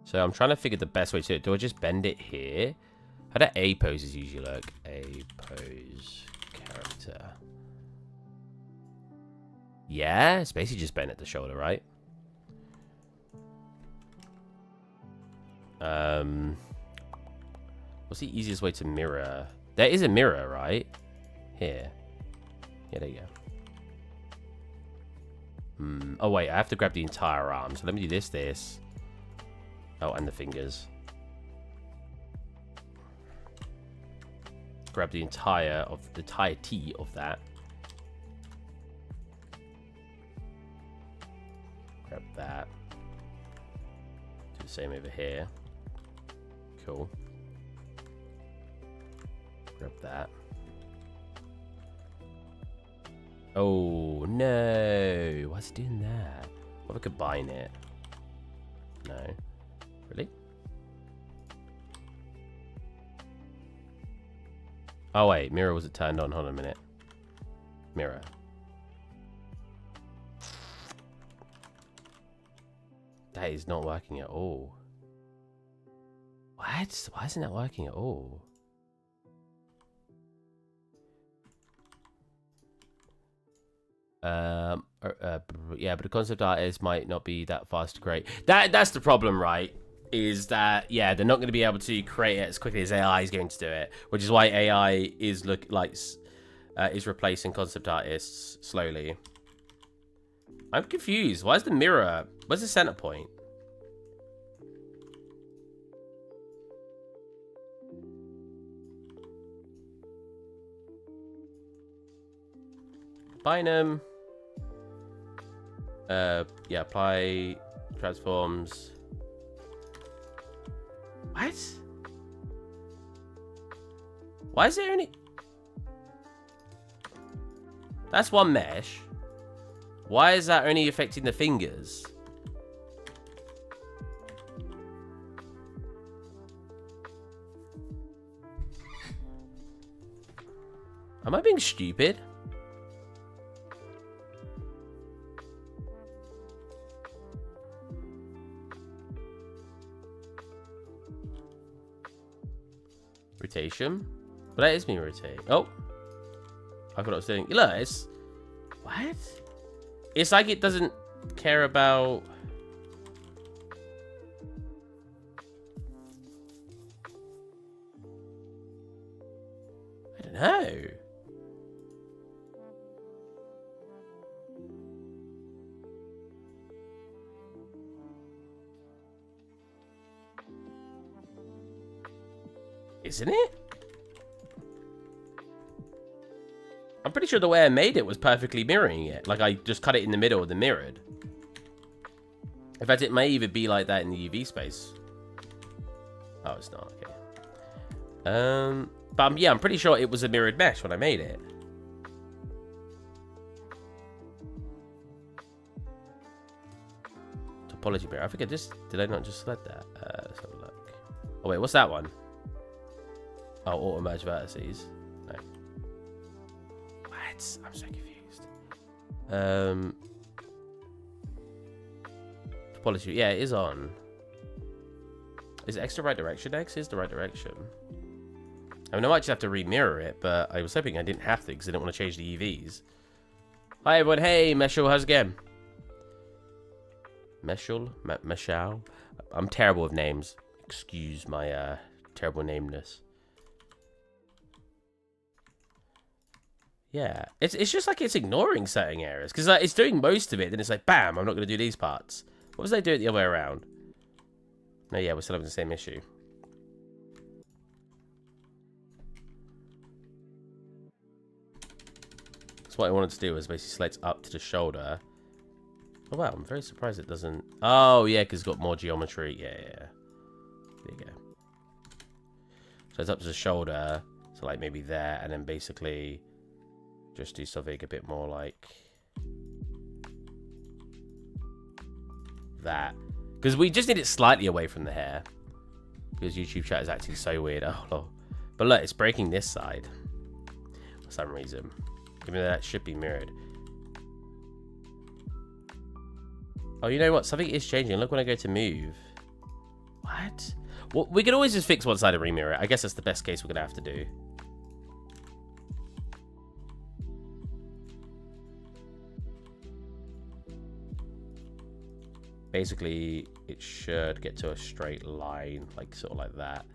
So I'm trying to figure the best way to do it. Do I just bend it here? How do A poses usually look? A pose character. Yeah, it's basically just bent at the shoulder, right? What's the easiest way to mirror? There is a mirror, right? Here. Yeah, there you go. Oh, wait. I have to grab the entire arm. So let me do this. Oh, and the fingers. Grab the entirety of that. Grab that. Do the same over here. Cool. Grab that. Oh, no. Why's it doing that? What if I combine it? No. Really? Oh, wait. Mirror was it turned on? Hold on a minute. Mirror. That is not working at all. What? Why isn't that working at all? Yeah, but the concept artist might not be that fast to create. That's the problem, right? is that, yeah, they're not going to be able to create it as quickly as AI is going to do it, which is why AI is is replacing concept artists slowly. I'm confused. Why is the mirror? Where's the center point? Bynum. Yeah, apply transforms. What? Why is there only... That's one mesh. Why is that only affecting the fingers? Am I being stupid? Rotation? But that is me rotating. Oh. I thought I was doing... Look, it's... What? It's like it doesn't care about... I don't know. Isn't it? I'm pretty sure the way I made it was perfectly mirroring it. Like, I just cut it in the middle of the mirrored. In fact, it may even be like that in the UV space. Oh, it's not. Okay. But yeah, I'm pretty sure it was a mirrored mesh when I made it. Topology mirror. I think I just... Did I not just select that? Let's have a look. Oh, wait. What's that one? Oh, auto merge vertices. No. What? I'm so confused. Topology. Yeah, it is on. Is X the right direction? X is the right direction. I mean, I might just have to re-mirror it, but I was hoping I didn't have to because I didn't want to change the EVs. Hi, everyone. Hey, Meshul. How's it going? Meshul? Meshal? I'm terrible with names. Excuse my terrible nameness. Yeah, it's just like it's ignoring certain areas because like, it's doing most of it. Then it's like, bam, I'm not going to do these parts. What was they doing the other way around? No, yeah, we're still having the same issue. So what I wanted to do was basically select up to the shoulder. Oh wow, I'm very surprised it doesn't. Oh yeah, because it's got more geometry. Yeah. There you go. So it's up to the shoulder. So like maybe there, and then basically. Just do something a bit more like that. Because we just need it slightly away from the hair. Because YouTube chat is acting so weird. Oh, Lord. But look, it's breaking this side. For some reason. Even though that should be mirrored. Oh, you know what? Something is changing. Look when I go to move. What? Well, we can always just fix one side and remirror it. I guess that's the best case we're going to have to do. Basically, it should get to a straight line, like sort of like that.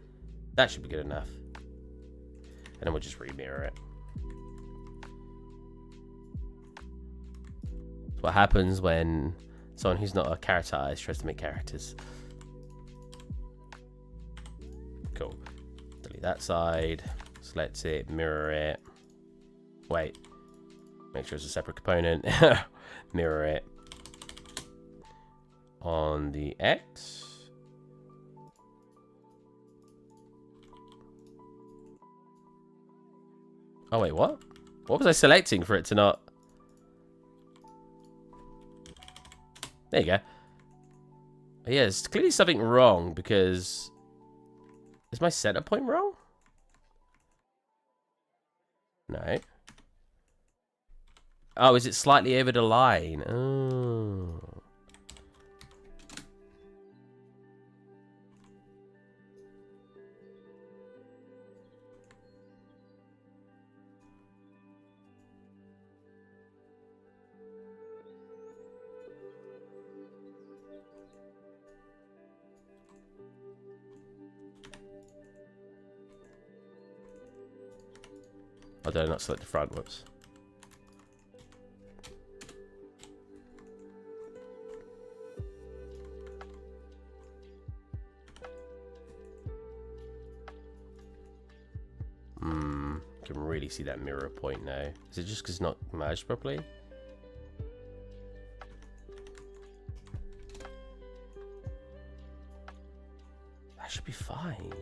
That should be good enough. And then we'll just remirror it. That's what happens when someone who's not a character artist tries to make characters. Cool. Delete that side. Select it, mirror it. Wait. Make sure it's a separate component. Mirror it. On the X. Oh wait, what? What was I selecting for it to not? There you go. Yeah, there's clearly something wrong because... Is my center point wrong? No. Oh, is it slightly over the line? Oh. Oh, did I not select the front? Whoops. Can really see that mirror point now. Is it just because it's not merged properly? That should be fine.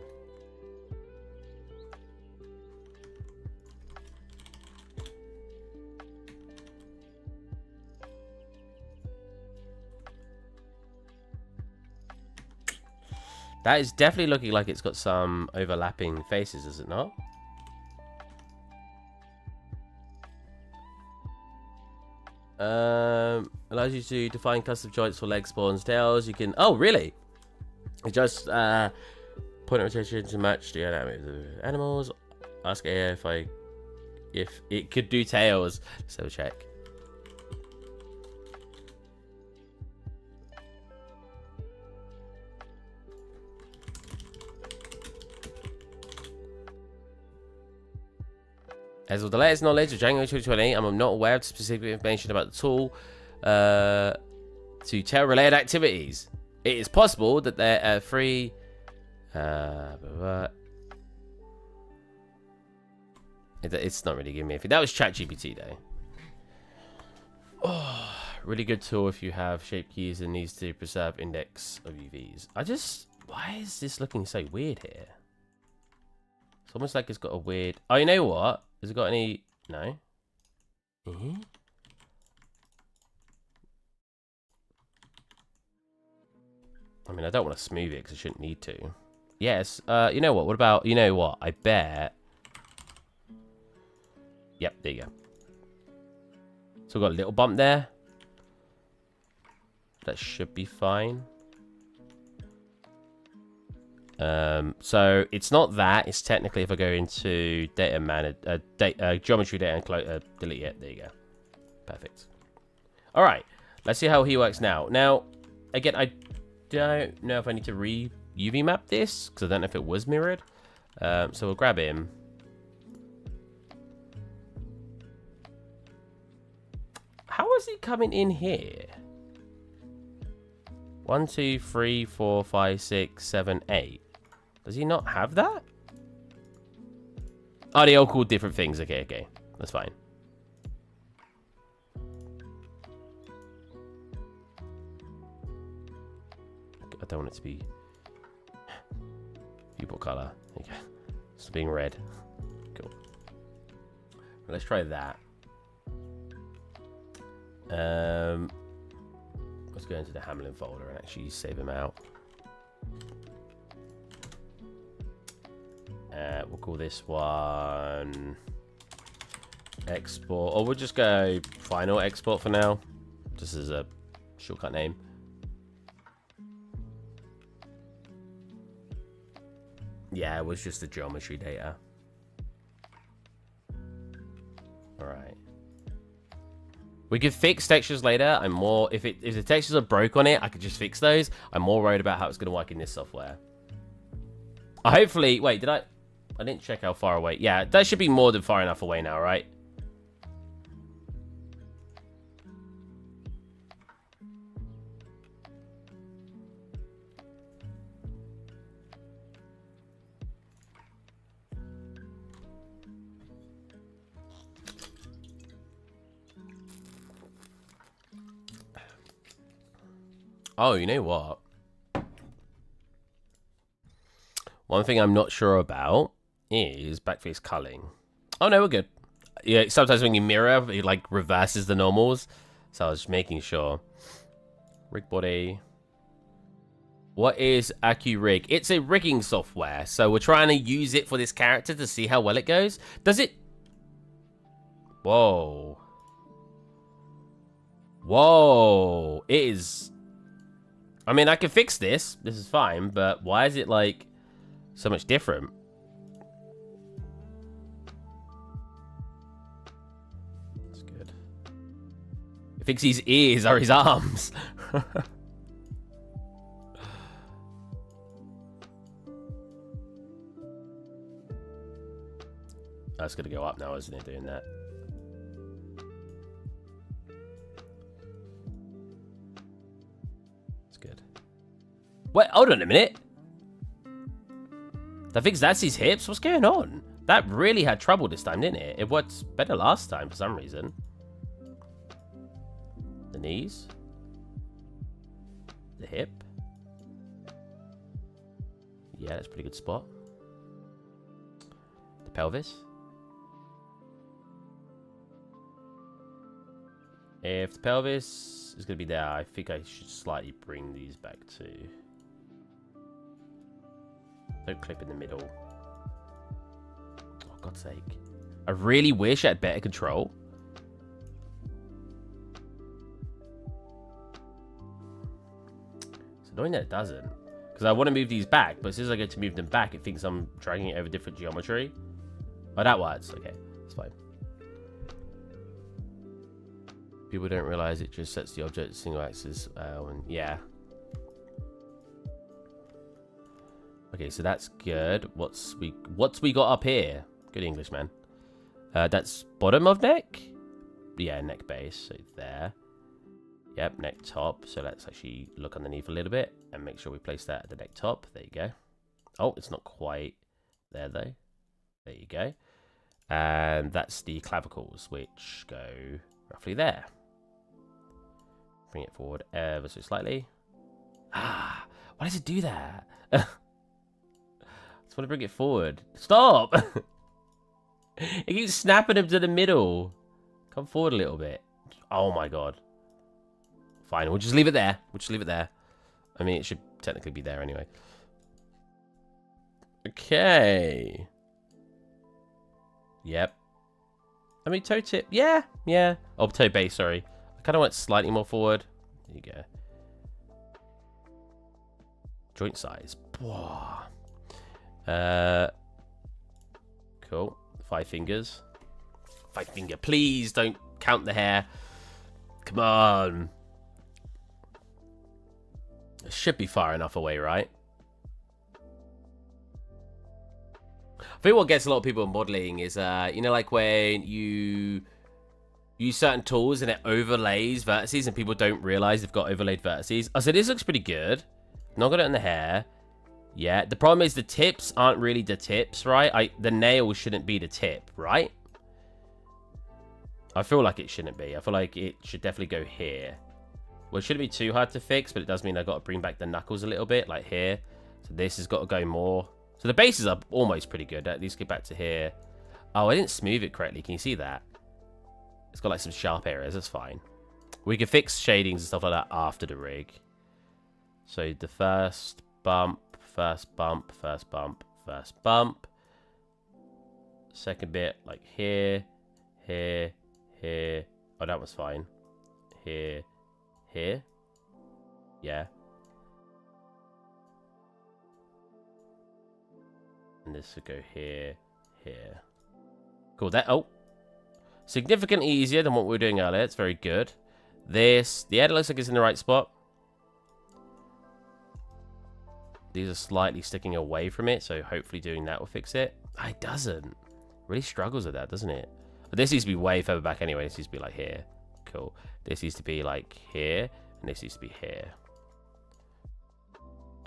That is definitely looking like it's got some overlapping faces, is it not? Allows you to define custom joints for legs, spawns, tails. You can... Oh, really? It just point rotation to match the animals. Ask AI if it could do tails. So check. As with the latest knowledge of January 2020, I'm not aware of specific information about the tool to tail-related activities. It is possible that there are free... It's not really giving me anything. That was ChatGPT, though. Oh, really good tool if you have shape keys and needs to preserve index of UVs. Why is this looking so weird here? It's almost like it's got a weird... Oh, you know what? Has it got any... No? I mean, I don't want to smooth it because I shouldn't need to. Yes. You know what? What about... You know what? I bet... Yep, there you go. So we've got a little bump there. That should be fine. So it's not that. It's technically if I go into data manager, geometry data and delete it. There you go. Perfect. All right. Let's see how he works now. Now, again, I don't know if I need to UV map this because I don't know if it was mirrored. So we'll grab him. How is he coming in here? 1, 2, 3, 4, 5, 6, 7, 8. Does he not have that? Oh, they all called different things. Okay, okay. That's fine. I don't want it to be viewport color. Okay. It's being red. Cool. Well, let's try that. Let's go into the Hamlin folder and actually save him out. We'll call this one export, or we'll just go final export for now, just as a shortcut name. Yeah, it was just the geometry data. All right. We could fix textures later. I'm more if the textures are broke on it, I could just fix those. I'm more worried about how it's going to work in this software. Hopefully, wait, I didn't check how far away. Yeah, that should be more than far enough away now, right? Oh, you know what? One thing I'm not sure about is backface culling. Oh, no, we're good. Yeah, sometimes when you mirror, it like reverses the normals. So I was just making sure. Rig body. What is AccuRig? It's a rigging software. So we're trying to use it for this character to see how well it goes. Does it... Whoa. Whoa. It is... I mean, I can fix this. This is fine. But why is it like so much different? That's good. I think his ears are his arms. That's going to go up now, isn't it, doing that? That's good. Wait, hold on a minute. I think that's his hips. What's going on? That really had trouble this time, didn't it? It worked better last time for some reason. The knees. The hip. Yeah, that's a pretty good spot. The pelvis. If the pelvis is going to be there, I think I should slightly bring these back too. Don't clip in the middle. Oh, God's sake. I really wish I had better control. It's annoying that it doesn't. Because I want to move these back, but as soon as I get to move them back, it thinks I'm dragging it over different geometry. Oh, that works. Okay, that's fine. People don't realize it just sets the object single axis. Yeah. Okay, so that's good. What's we got up here? Good English, man. That's bottom of neck? Yeah, neck base. So there. Yep, neck top. So let's actually look underneath a little bit and make sure we place that at the neck top. There you go. Oh, it's not quite there, though. There you go. And that's the clavicles, which go roughly there. Bring it forward ever so slightly. Ah, why does it do that? I just want to bring it forward. Stop! It keeps snapping him to the middle. Come forward a little bit. Oh my god. Fine, we'll just leave it there. We'll just leave it there. I mean, it should technically be there anyway. Okay. Yep. I mean, toe tip. Yeah, yeah. Oh, toe base, sorry. I kind of went slightly more forward. There you go. Joint size. Cool. 5 fingers. 5 finger. Please don't count the hair. Come on. It should be far enough away, right? I think what gets a lot of people in modeling is, you know, like when you use certain tools and it overlays vertices and people don't realize they've got overlaid vertices. Oh, so this looks pretty good. Not got it in the hair. Yeah, the problem is the tips aren't really the tips, right? The nail shouldn't be the tip, right? I feel like it shouldn't be. I feel like it should definitely go here. Well, it shouldn't be too hard to fix, but it does mean I've got to bring back the knuckles a little bit, like here. So this has got to go more. So the bases are almost pretty good. At least get back to here. Oh, I didn't smooth it correctly. Can you see that? It's got like some sharp areas. That's fine. We can fix shadings and stuff like that after the rig. So the first bump, first bump, first bump, first bump. Second bit, like here, here, here. Oh, that was fine. Here, here. Yeah. And this would go here, here. Cool. That, oh. Significantly easier than what we were doing earlier. It's very good. This, the head looks like it's in the right spot. These are slightly sticking away from it, so hopefully doing that will fix it. It doesn't. Really struggles with that, doesn't it? But this needs to be way further back anyway. This needs to be like here. Cool. This needs to be like here, and this needs to be here.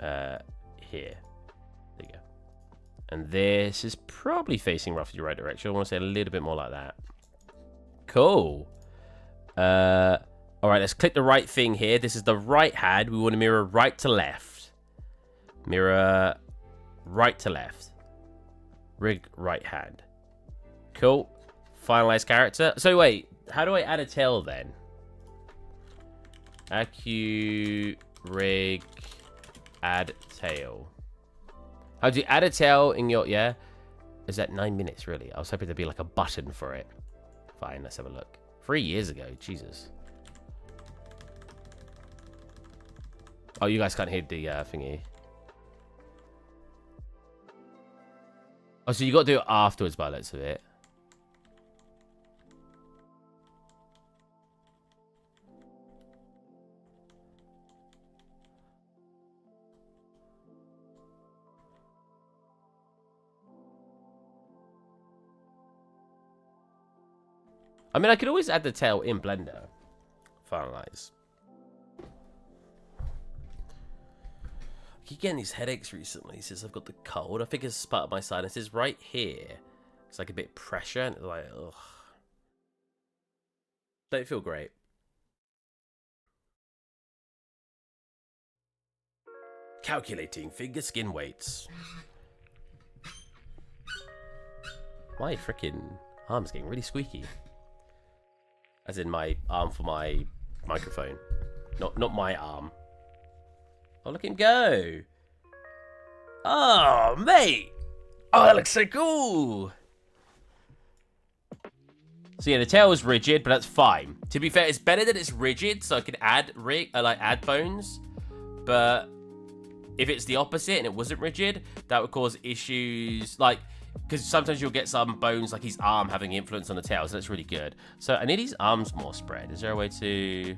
Here. There you go. And this is probably facing roughly the right direction. I want to say a little bit more like that. Cool. All right, let's click the right thing here. This is the right hand. We want to mirror right to left. Mirror right to left. Rig right hand. Cool. Finalize character. So wait, how do I add a tail then? Accu rig add tail. How do you add a tail in your, yeah? Is that 9 minutes really? I was hoping there'd be like a button for it. Fine, let's have a look. 3 years ago, Jesus. Oh, you guys can't hear the thingy. Oh, so you got to do it afterwards by the looks of it. I mean, I could always add the tail in Blender. Finalize. I keep getting these headaches recently since I've got the cold. I think it's part of my sinuses right here. It's like a bit pressure and it's like, ugh. Don't feel great. Calculating finger skin weights. My freaking arm's getting really squeaky. As in my arm for my microphone. Not my arm. Oh, look at him go. Oh, mate. Oh, that looks so cool. So yeah, the tail is rigid, but that's fine. To be fair, it's better that it's rigid, so I can add add bones. But if it's the opposite and it wasn't rigid, that would cause issues. Like, because sometimes you'll get some bones, like his arm, having influence on the tail, so that's really good. So I need his arms more spread. Is there a way to...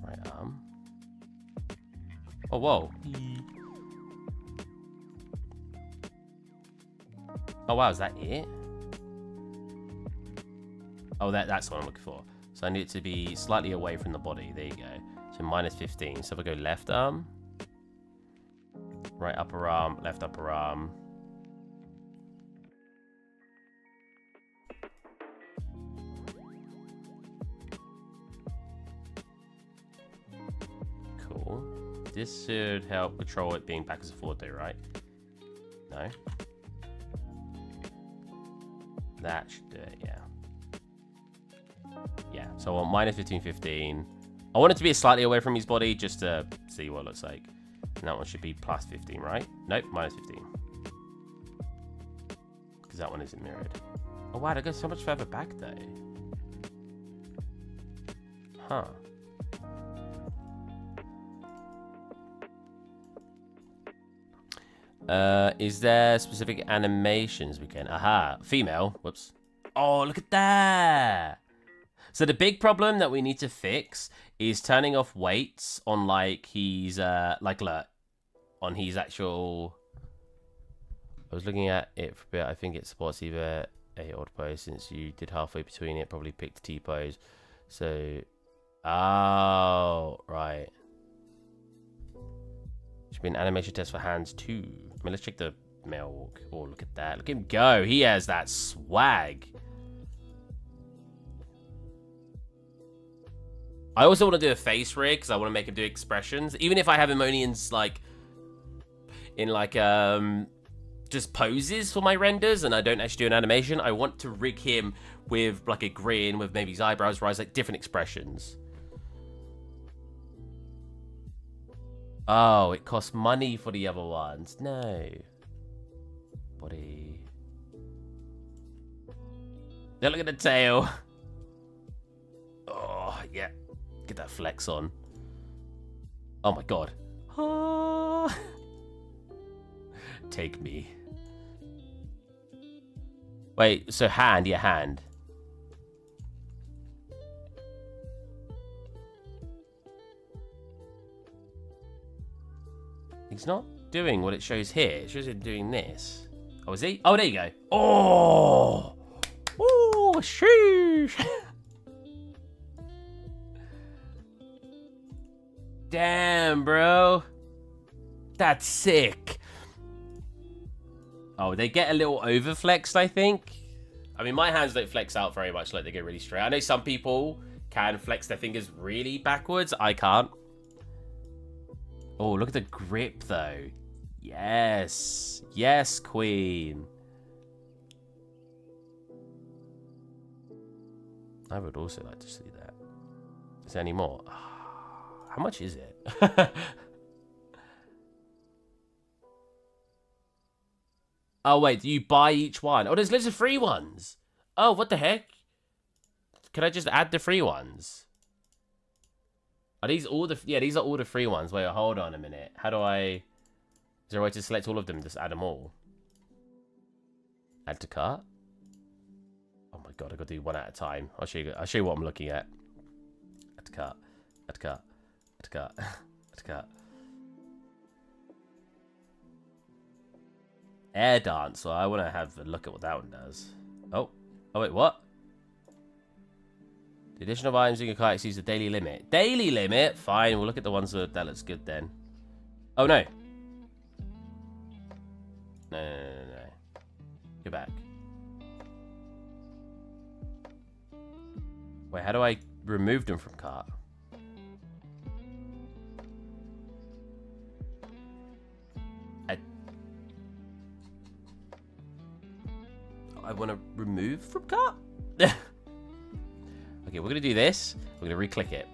Right arm. Oh, whoa. Oh, wow, is that it? Oh, that's what I'm looking for. So I need it to be slightly away from the body. There you go. So minus 15. So if I go left arm, right upper arm, left upper arm. Cool. This should help control it being backwards and forward though, right? No. That should do it, yeah. Yeah, so I want minus 15, 15. I want it to be slightly away from his body just to see what it looks like. And that one should be plus 15, right? Nope, minus 15. Because that one isn't mirrored. Oh, wow, that goes so much further back, though. Huh. Is there specific animations we can... Aha, female. Whoops. Oh, look at that. So the big problem that we need to fix is turning off weights on like his on his actual. I was looking at it for a bit. I think it supports either A or pose. Since you did halfway between it, probably picked T pose. So, oh right. Should be an animation test for hands too. I mean, let's check the male walk. Oh, look at that! Look at him go. He has that swag. I also want to do a face rig because I want to make him do expressions. Even if I have him only in just poses for my renders and I don't actually do an animation, I want to rig him with like a grin, with maybe his eyebrows rise, like different expressions. Oh, it costs money for the other ones. No. Body. Now look at the tail. Oh, yeah. Get that flex on. Oh my god. Ah. Take me. Wait, so hand, yeah, hand. He's not doing what it shows here. It shows him doing this. Oh, is he? Oh, there you go. Oh! Ooh, sheesh! Damn, bro. That's sick. Oh, they get a little overflexed, I think. I mean, my hands don't flex out very much, like they get really straight. I know some people can flex their fingers really backwards. I can't. Oh, look at the grip, though. Yes. Yes, queen. I would also like to see that. Is there any more? How much is it? Oh, wait. Do you buy each one? Oh, there's loads of free ones. Oh, what the heck? Can I just add the free ones? Are these all the... Yeah, these are all the free ones. Wait, hold on a minute. How do I... Is there a way to select all of them and just add them all? Add to cart? Oh my god, I've got to do one at a time. I'll show you what I'm looking at. Add to cart. Add to cart. Add to cart. Add to cart. Air dance. Well, I want to have a look at what that one does. Oh. Oh, wait, what? The addition of items in your cart exceeds the daily limit. Daily limit? Fine, we'll look at the ones that looks good then. Oh, no. No. Go back. Wait, how do I remove them from cart? I want to remove from cart? Okay, we're going to do this. We're going to re-click it.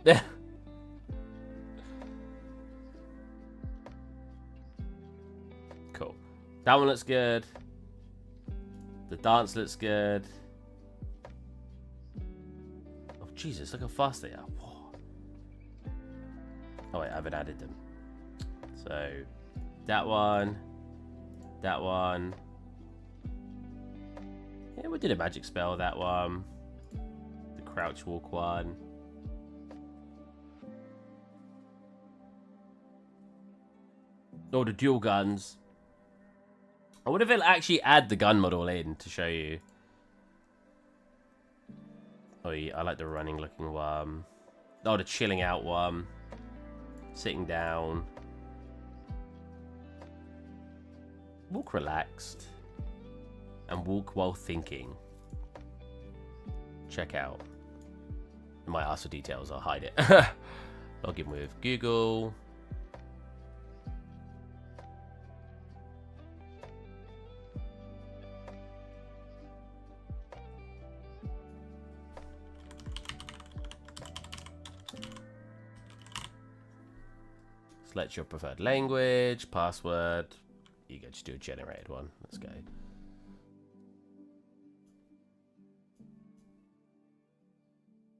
Cool. That one looks good. The dance looks good. Oh, Jesus, look how fast they are. Whoa. Oh, wait, I haven't added them. So, that one. That one. Yeah, we did a magic spell, that one. The crouch walk one. Oh, the dual guns. I wonder if it'll actually add the gun model in to show you. Oh, yeah, I like the running looking one. Oh, the chilling out one. Sitting down. Walk relaxed. And walk while thinking. Check out. It might ask for details, I'll hide it. Log in with Google. Select your preferred language, password. You go, just do a generated one. Let's go.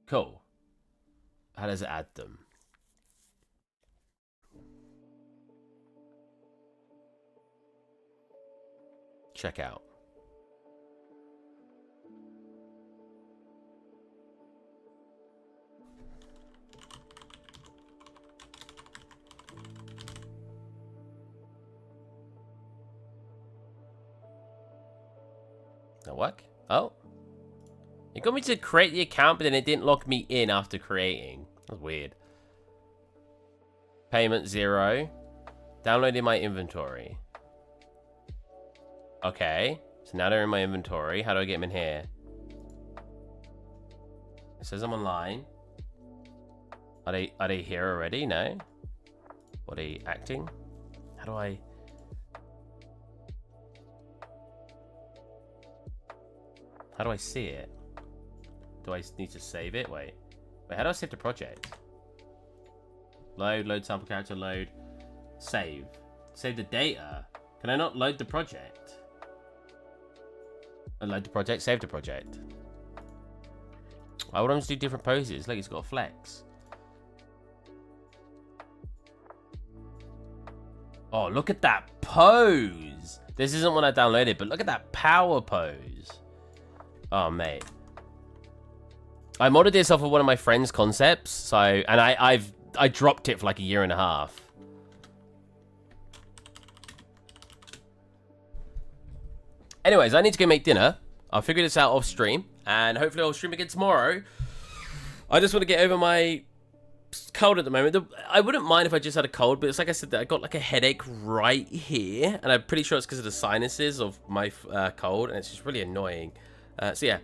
Cool. How does it add them? Check out. That work? Oh. It got me to create the account, but then it didn't log me in after creating. That's weird. Payment 0. Downloading my inventory. Okay. So now they're in my inventory. How do I get them in here? It says I'm online. Are they here already? No. What are they acting? How do I... How do I see it? Do I need to save it? Wait, how do I save the project? Load sample character, load. Save. Save the data. Can I not load the project? Load the project, save the project. I want him to do different poses. Like he's got a flex. Oh, look at that pose. This isn't what I downloaded, but look at that power pose. Oh, mate. I modded this off of one of my friend's concepts, so and I dropped it for like a year and a half. Anyways, I need to go make dinner. I'll figure this out off stream, and hopefully I'll stream again tomorrow. I just want to get over my cold at the moment. I wouldn't mind if I just had a cold, but it's like I said, I got like a headache right here, and I'm pretty sure it's because of the sinuses of my cold, and it's just really annoying. So yeah,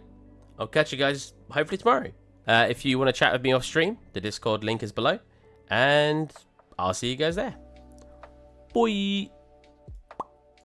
I'll catch you guys hopefully tomorrow. If you want to chat with me off stream, the Discord link is below, and I'll see you guys there. Bye.